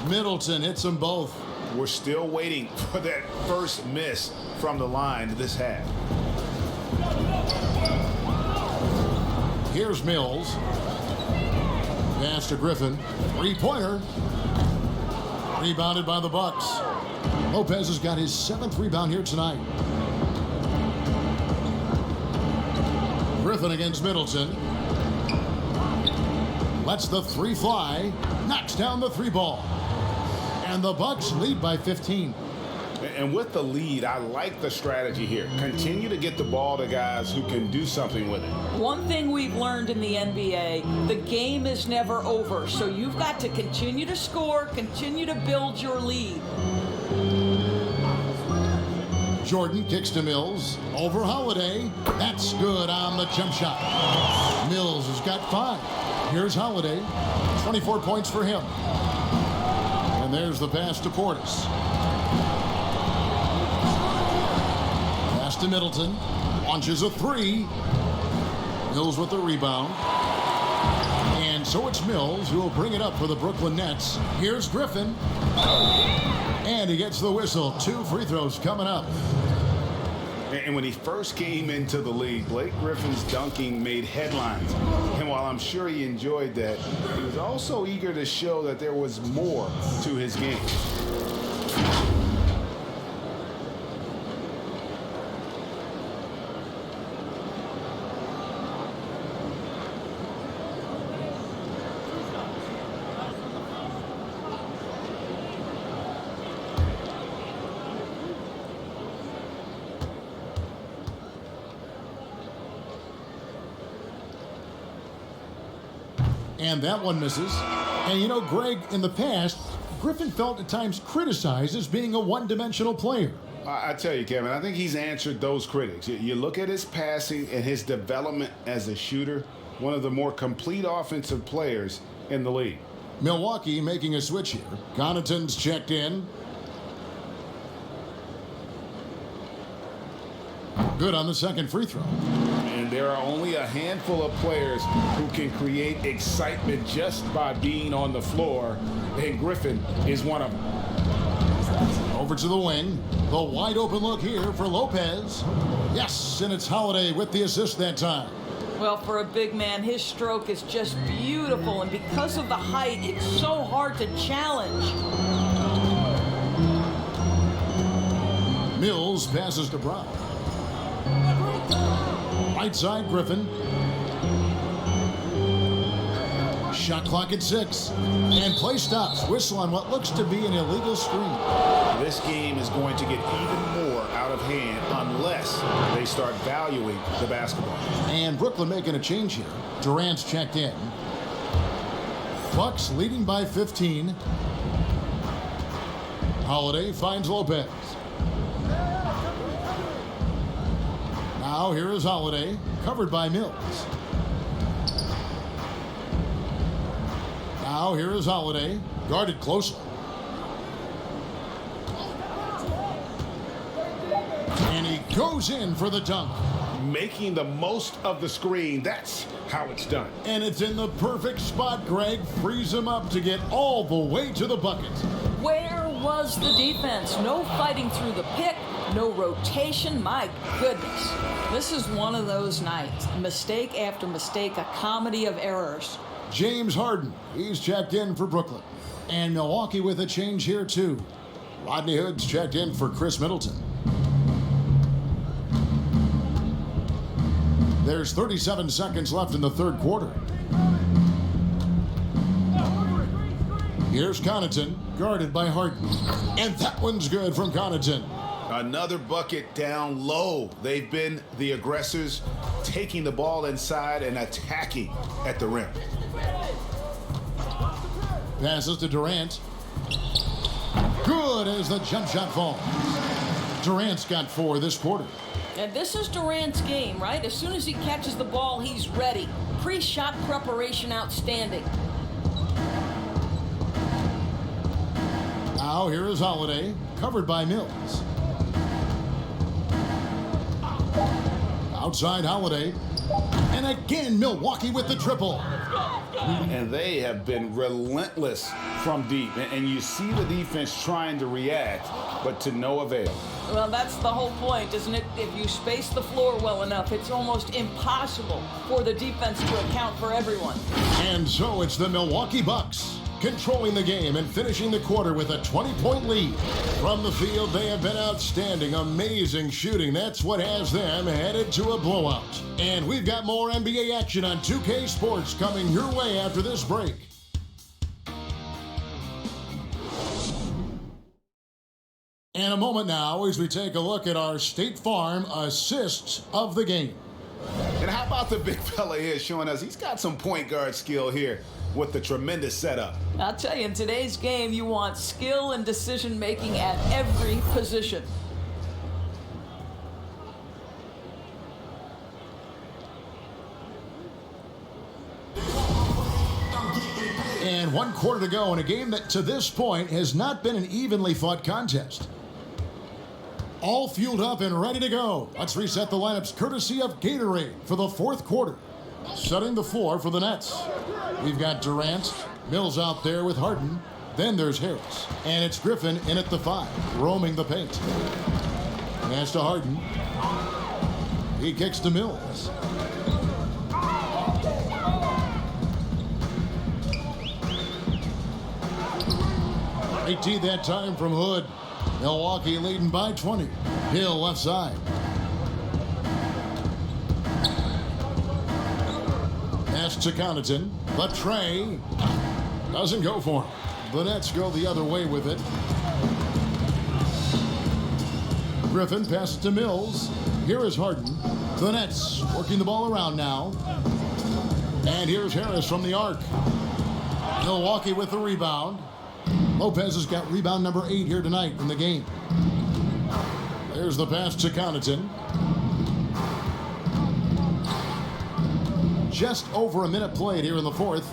Middleton hits them both. We're still waiting for that first miss from the line this half. Here's Mills. Pass to Griffin. Three-pointer. Rebounded by the Bucks. Lopez has got his 7th rebound here tonight. Griffin against Middleton. Lets the three fly. Knocks down the three ball. And the Bucks lead by 15. And with the lead, I like the strategy here. Continue to get the ball to guys who can do something with it. One thing we've learned in the NBA, the game is never over. So you've got to continue to score, continue to build your lead. Jordan kicks to Mills. Over Holiday. That's good on the jump shot. Mills has got 5. Here's Holiday. 24 points for him. And there's the pass to Portis. Pass to Middleton. Launches a 3. Mills with the rebound. And so it's Mills who will bring it up for the Brooklyn Nets. Here's Griffin. And he gets the whistle. 2 free throws coming up. And when he first came into the league, Blake Griffin's dunking made headlines. And while I'm sure he enjoyed that, he was also eager to show that there was more to his game. And that one misses. And you know, Greg, in the past, Griffin felt at times criticized as being a one-dimensional player. I tell you, Kevin, I think he's answered those critics. You look at his passing and his development as a shooter, one of the more complete offensive players in the league. Milwaukee making a switch here. Connaughton's checked in. Good on the second free throw. And there are only a handful of players who can create excitement just by being on the floor, and Griffin is one of them. Over to the wing. The wide open look here for Lopez. Yes, and it's Holiday with the assist that time. Well, for a big man, his stroke is just beautiful, and because of the height, it's so hard to challenge. Mills passes to Brown. Right side, Griffin. Shot clock at 6. And play stops. Whistle on what looks to be an illegal screen. This game is going to get even more out of hand unless they start valuing the basketball. And Brooklyn making a change here. Durant's checked in. Bucks leading by 15. Holiday finds Lopez. Now here is Holiday, covered by Mills. Now here is Holiday, guarded closely. And he goes in for the dunk. Making the most of the screen, that's how it's done. And it's in the perfect spot, Greg. Frees him up to get all the way to the bucket. Where was the defense? No fighting through the pick, no rotation. My goodness. This is one of those nights. Mistake after mistake, a comedy of errors. James Harden, he's checked in for Brooklyn. And Milwaukee with a change here, too. Rodney Hood's checked in for Chris Middleton. There's 37 seconds left in the third quarter. Here's Connaughton, guarded by Harden. And that one's good from Connaughton. Another bucket down low. They've been the aggressors, taking the ball inside and attacking at the rim. Passes to Durant. Good as the jump shot falls. Durant's got 4 this quarter. And this is Durant's game, right? As soon as he catches the ball, he's ready. Pre-shot preparation outstanding. Now here is Holiday, covered by Mills. Outside Holiday, And again, Milwaukee with the triple. And they have been relentless from deep. And you see the defense trying to react, but to no avail. Well, that's the whole point, isn't it? If you space the floor well enough, it's almost impossible for the defense to account for everyone. And so it's the Milwaukee Bucks controlling the game and finishing the quarter with a 20-point lead. From the field, they have been outstanding, amazing shooting. That's what has them headed to a blowout. And we've got more NBA action on 2K Sports coming your way after this break. In a moment now, as we take a look at our State Farm assists of the game. And how about the big fella here showing us he's got some point guard skill here with the tremendous setup. I'll tell you, in today's game, you want skill and decision-making at every position. And 1 quarter to go in a game that to this point has not been an evenly fought contest. All fueled up and ready to go. Let's reset the lineups courtesy of Gatorade for the 4th quarter. Setting the floor for the Nets. We've got Durant, Mills out there with Harden. Then there's Harris. And it's Griffin in at the 5, roaming the paint. Pass to Harden. He kicks to Mills. Great tee that time from Hood. Milwaukee leading by 20. Hill left side. Pass to Connaughton. The tray doesn't go for him. The Nets go the other way with it. Griffin passes to Mills. Here is Harden. The Nets working the ball around now. And here's Harris from the arc. Milwaukee with the rebound. Lopez has got rebound number 8 here tonight in the game. There's the pass to Connaughton. Just over a minute played here in the 4th.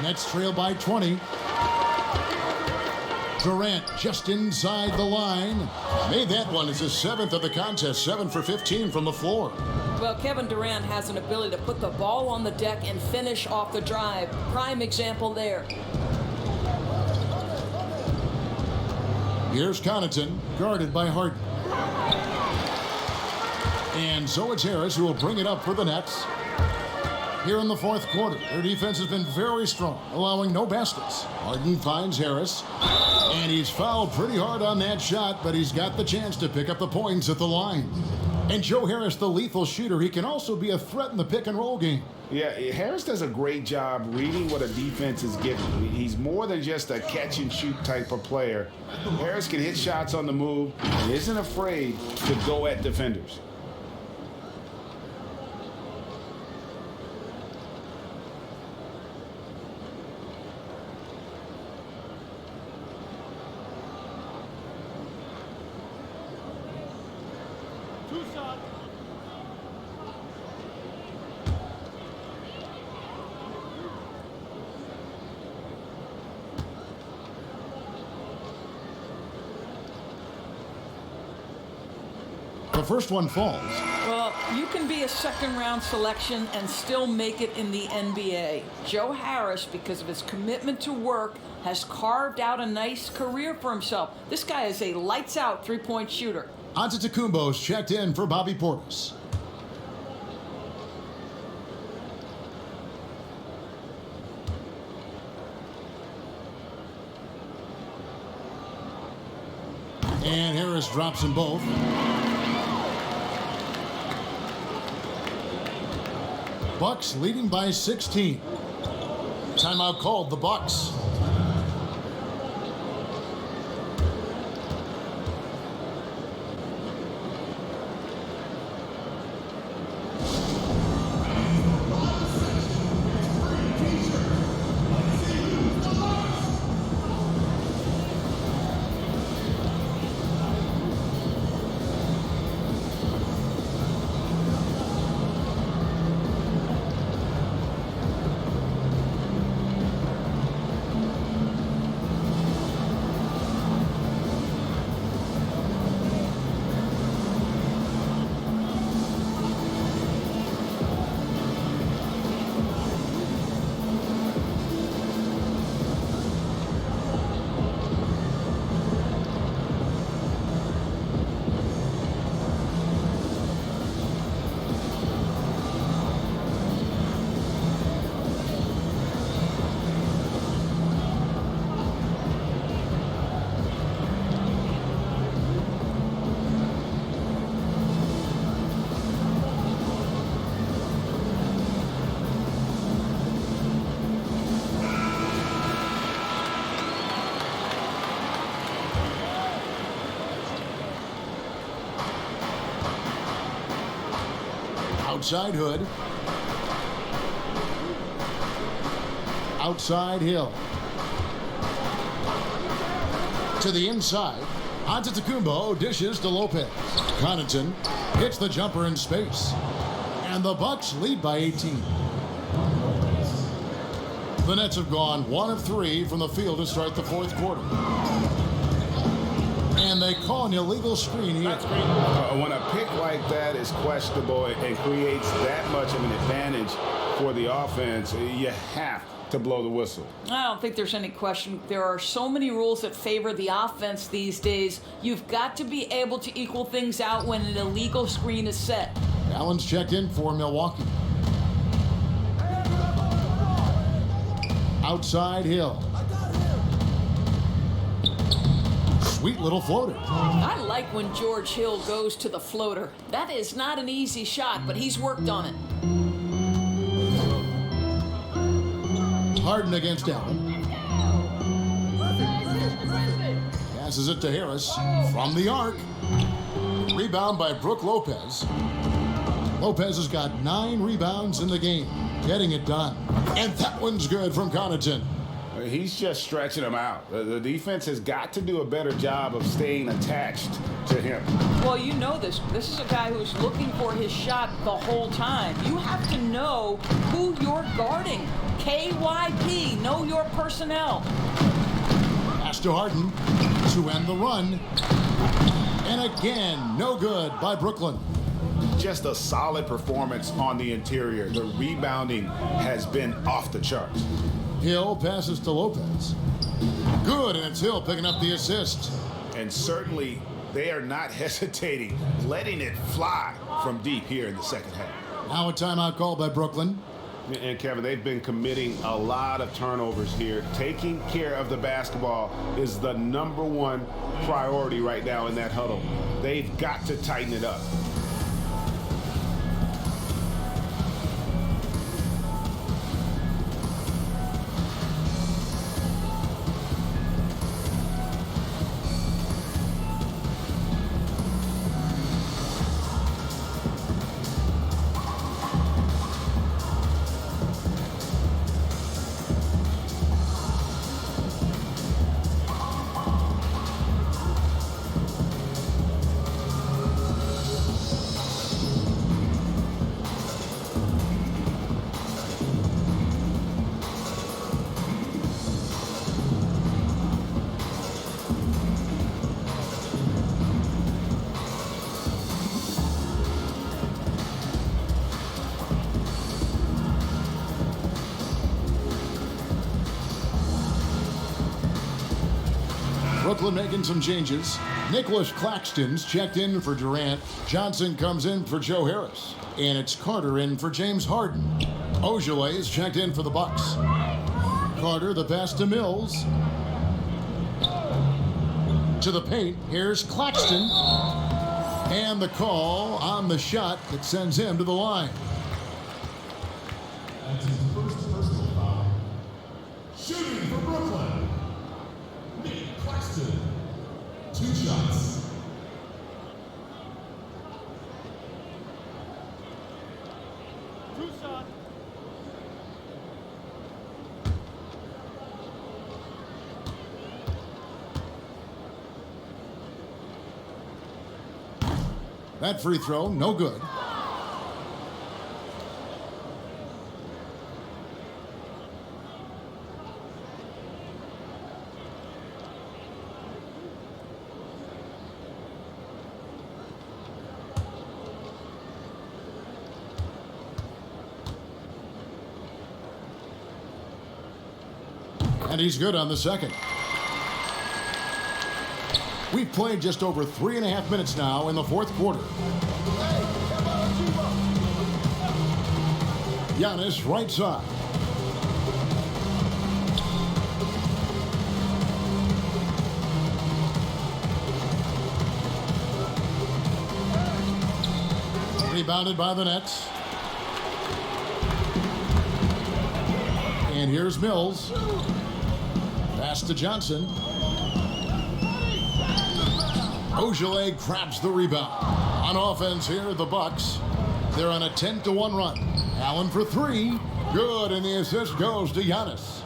Nets trail by 20. Durant just inside the line. Made that one. It's his 7th of the contest. 7 for 15 from the floor. Well, Kevin Durant has an ability to put the ball on the deck and finish off the drive. Prime example there. Here's Connaughton, guarded by Harden. And so it's Harris who will bring it up for the Nets. Here in the 4th quarter, their defense has been very strong, allowing no baskets. Harden finds Harris, and he's fouled pretty hard on that shot, but he's got the chance to pick up the points at the line. And Joe Harris, the lethal shooter, he can also be a threat in the pick-and-roll game. Yeah, Harris does a great job reading what a defense is giving. He's more than just a catch-and-shoot type of player. Harris can hit shots on the move and isn't afraid to go at defenders. The first one falls. Well, you can be a second-round selection and still make it in the NBA. Joe Harris, because of his commitment to work, has carved out a nice career for himself. This guy is a lights-out three-point shooter. Antetokounmpo's checked in for Bobby Portis. And Harris drops them both. Bucks leading by 16. Timeout called, the Bucks. outside Hood. Outside Hill. To the inside. Antetokounmpo dishes to Lopez. Connaughton hits the jumper in space. And the Bucks lead by 18. The Nets have gone 1 of 3 from the field to start the fourth quarter. And they call an illegal screen here. When a pick like that is questionable and creates that much of an advantage for the offense, you have to blow the whistle. I don't think there's any question. There are so many rules that favor the offense these days. You've got to be able to equal things out when an illegal screen is set. Allen's checked in for Milwaukee. Outside Hill. Sweet little floater. I like when George Hill goes to the floater. That is not an easy shot, but he's worked on it. Harden against Allen. Passes it to Harris from the arc. Rebound by Brook Lopez. Lopez has got 9 rebounds in the game, getting it done. And that one's good from Connaughton. He's just stretching him out. The defense has got to do a better job of staying attached to him. Well, you know this. This is a guy who's looking for his shot the whole time. You have to know who you're guarding. KYP, know your personnel. Pass to Harden to end the run. And again, no good by Brooklyn. Just a solid performance on the interior. The rebounding has been off the charts. Hill passes to Lopez. Good, and it's Hill picking up the assist. And certainly they are not hesitating, letting it fly from deep here in the second half. Now a timeout called by Brooklyn. And Kevin, they've been committing a lot of turnovers here. Taking care of the basketball is the #1 priority right now in that huddle. They've got to tighten it up. Brooklyn making some changes. Nicholas Claxton's checked in for Durant. Johnson comes in for Joe Harris. And it's Carter in for James Harden. Ojale is checked in for the Bucks. Carter, the pass to Mills. To the paint, here's Claxton. And the call on the shot that sends him to the line. That's his first personal foul. Shooting for Brooklyn. Nick Claxton. 2 shots. That free throw, no good. And he's good on the second. We've played just over 3.5 minutes now in the fourth quarter. Giannis right side. Rebounded by the Nets. And here's Mills. Pass to Johnson. Ojale grabs the rebound. On offense here, the Bucks. They're on a 10-1 run. Allen for three. Good, and the assist goes to Giannis.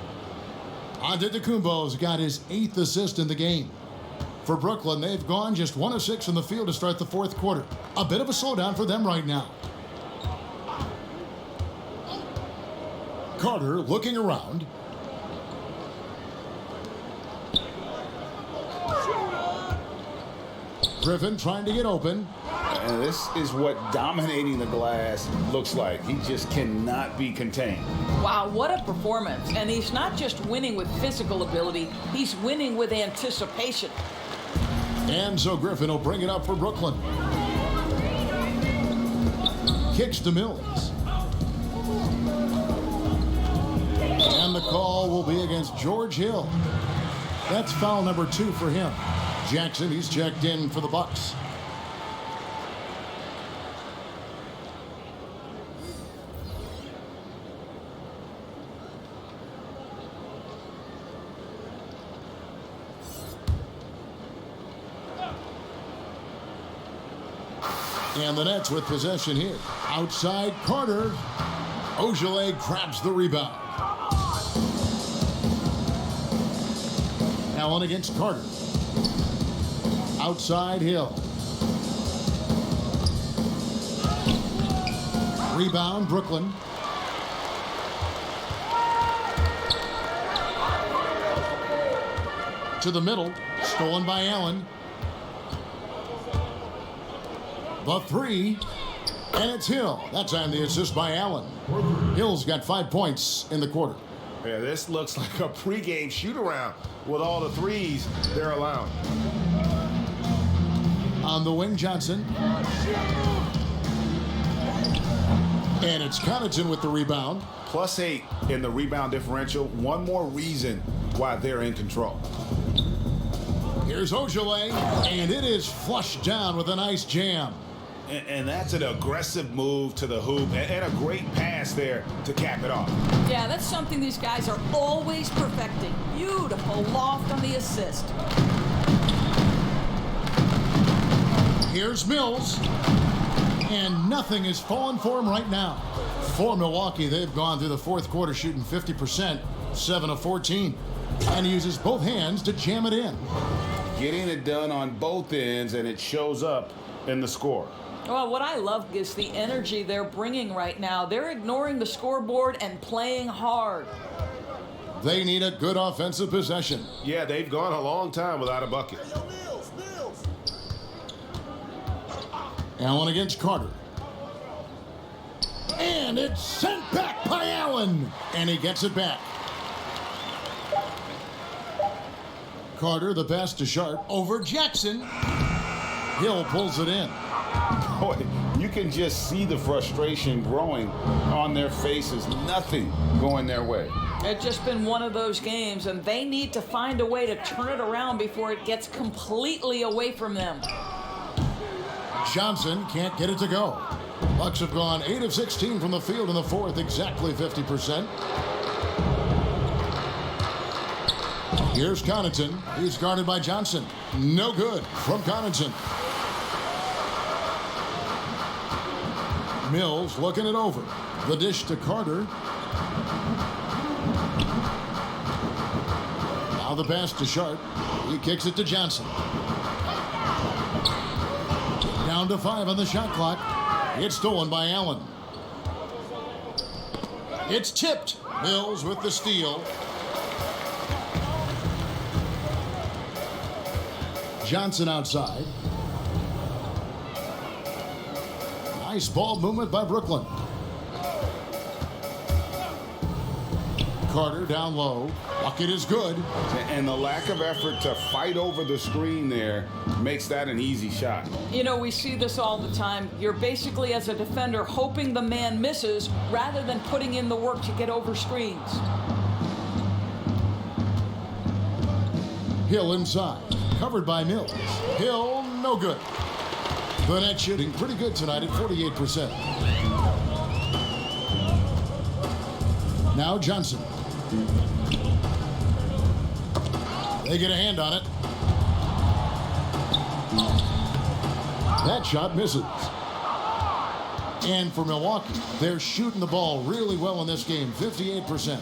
Antetokounmpo's got his 8th assist in the game. For Brooklyn, they've gone just 1 of 6 in the field to start the fourth quarter. A bit of a slowdown for them right now. Carter looking around. Griffin trying to get open. And this is what dominating the glass looks like. He just cannot be contained. Wow, what a performance. And he's not just winning with physical ability, he's winning with anticipation. And so Griffin will bring it up for Brooklyn. Kicks to Mills. And the call will be against George Hill. That's foul number 2 for him. Jackson, he's checked in for the Bucks. And the Nets with possession here. Outside Carter. Ogilvy grabs the rebound. Allen against Carter. Outside Hill. Rebound Brooklyn. To the middle. Stolen by Allen. The three, and it's Hill. That time the assist by Allen. Hill's got 5 points in the quarter. Yeah, this looks like a pregame shoot-around with all the threes they're allowing. On the wing, Johnson. And it's Connaughton with the rebound. +8 in the rebound differential. One more reason why they're in control. Here's Ogilvy, and it is flushed down with a nice jam. And that's an aggressive move to the hoop and a great pass there to cap it off. Yeah, that's something these guys are always perfecting. Beautiful loft on the assist. Here's Mills. And nothing is falling for him right now. For Milwaukee, they've gone through the fourth quarter shooting 50%, 7 of 14. And he uses both hands to jam it in. Getting it done on both ends, and it shows up in the score. Well, what I love is the energy they're bringing right now. They're ignoring the scoreboard and playing hard. They need a good offensive possession. Yeah, they've gone a long time without a bucket. Allen against Carter. And it's sent back by Allen. And he gets it back. Carter, the pass to Sharp. Over Jackson. Hill pulls it in. Boy, you can just see the frustration growing on their faces. Nothing going their way. It's just been one of those games, and they need to find a way to turn it around before it gets completely away from them. Johnson can't get it to go. Bucks have gone 8 of 16 from the field in the fourth, exactly 50%. Here's Connaughton. He's guarded by Johnson. No good from Connaughton. Mills looking it over. The dish to Carter. Now the pass to Sharp. He kicks it to Johnson. Down to 5 on the shot clock. It's stolen by Allen. It's tipped. Mills with the steal. Johnson outside. Nice ball movement by Brooklyn. Carter down low. Bucket is good. And the lack of effort to fight over the screen there makes that an easy shot. You know, we see this all the time. You're basically, as a defender, hoping the man misses rather than putting in the work to get over screens. Hill inside. Covered by Mills. Hill, no good. The net shooting pretty good tonight at 48%. Now Johnson. They get a hand on it. That shot misses. And for Milwaukee, they're shooting the ball really well in this game, 58%.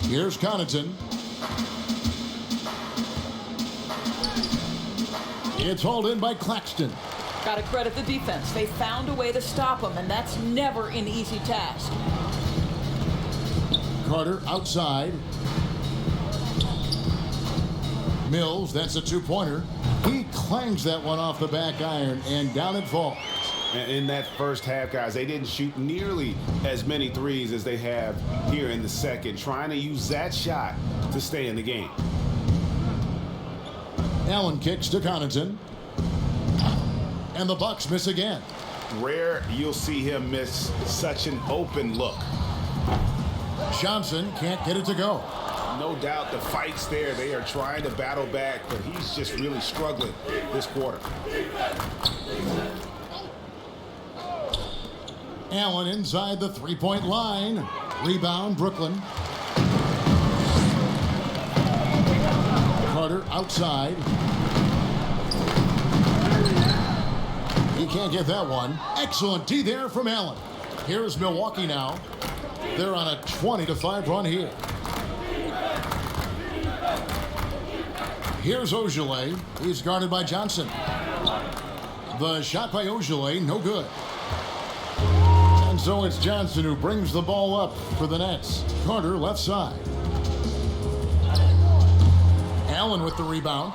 Here's Connaughton. It's hauled in by Claxton. Got to credit the defense. They found a way to stop him, and that's never an easy task. Carter outside. Mills, that's a two-pointer. He clangs that one off the back iron, and down it falls. In that first half, guys, they didn't shoot nearly as many threes as they have here in the second, trying to use that shot to stay in the game. Allen kicks to Connaughton. And the Bucks miss again. Rare you'll see him miss such an open look. Johnson can't get it to go. No doubt the fight's there. They are trying to battle back, but he's just really struggling this quarter. Allen inside the three-point line. Rebound, Brooklyn. Carter outside. He can't get that one. Excellent D there from Allen. Here's Milwaukee now. They're on a 20-5 run here. Here's Ogilvy. He's guarded by Johnson. The shot by Ogilvy, no good. And so it's Johnson who brings the ball up for the Nets. Carter left side. Allen with the rebound.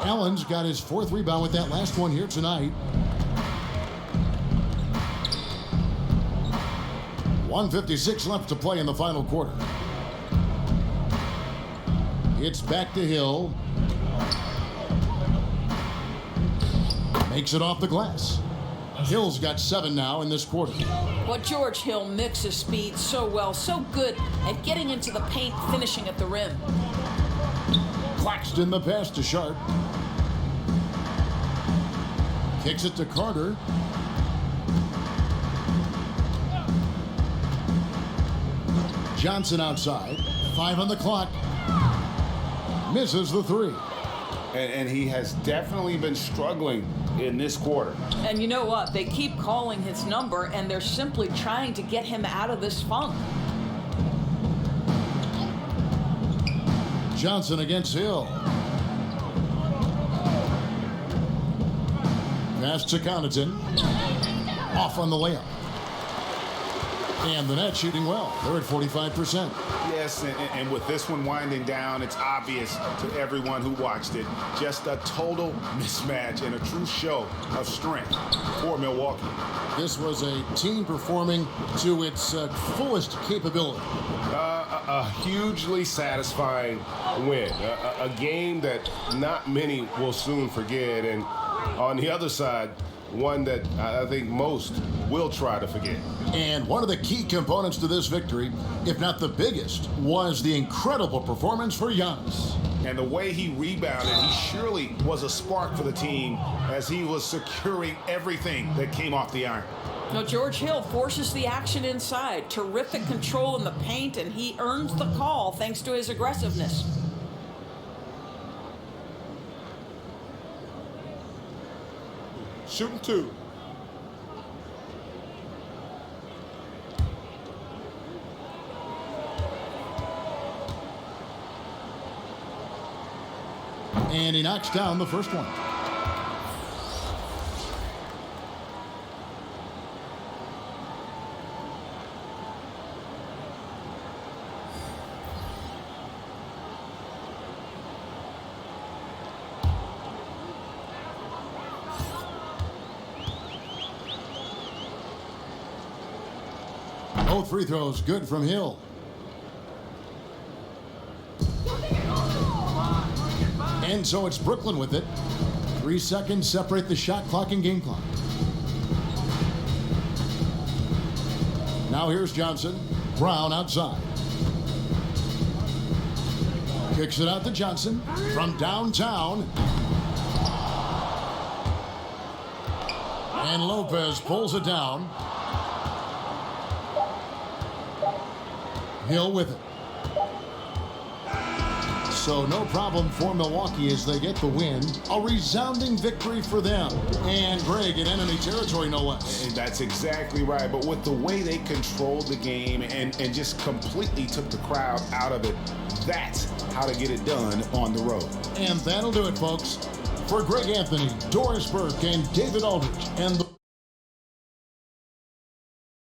Allen's got his fourth rebound with that last one here tonight. 1:56 left to play in the final quarter. It's back to Hill. Makes it off the glass. Hill's got 7 now in this quarter. Well, George Hill mixes speed so well, so good at getting into the paint, finishing at the rim. Claxton the pass to Sharp. Kicks it to Carter. Johnson outside. 5 on the clock. Misses the three. And he has definitely been struggling in this quarter. And you know what? They keep calling his number, and they're simply trying to get him out of this funk. Johnson against Hill. Pass to Connaughton. Off on the layup. And the Nets shooting well. They're at 45%. Yes, and with this one winding down, it's obvious to everyone who watched it. Just a total mismatch and a true show of strength for Milwaukee. This was a team performing to its fullest capability. A hugely satisfying win. A game that not many will soon forget. And on the other side, one that I think most will try to forget. And one of the key components to this victory, if not the biggest, was the incredible performance for Giannis. And the way he rebounded, he surely was a spark for the team as he was securing everything that came off the iron. Now, George Hill forces the action inside. Terrific control in the paint, and he earns the call thanks to his aggressiveness. Shooting 2. And he knocks down the first one. Both free throws good from Hill. And so it's Brooklyn with it. 3 seconds separate the shot clock and game clock. Now here's Johnson. Brown outside. Kicks it out to Johnson from downtown. And Lopez pulls it down. Hill with it. So no problem for Milwaukee as they get the win. A resounding victory for them. And Greg in enemy territory, no less. And that's exactly right. But with the way they controlled the game and just completely took the crowd out of it, that's how to get it done on the road. And that'll do it, folks. For Greg Anthony, Doris Burke, and David Aldridge, and the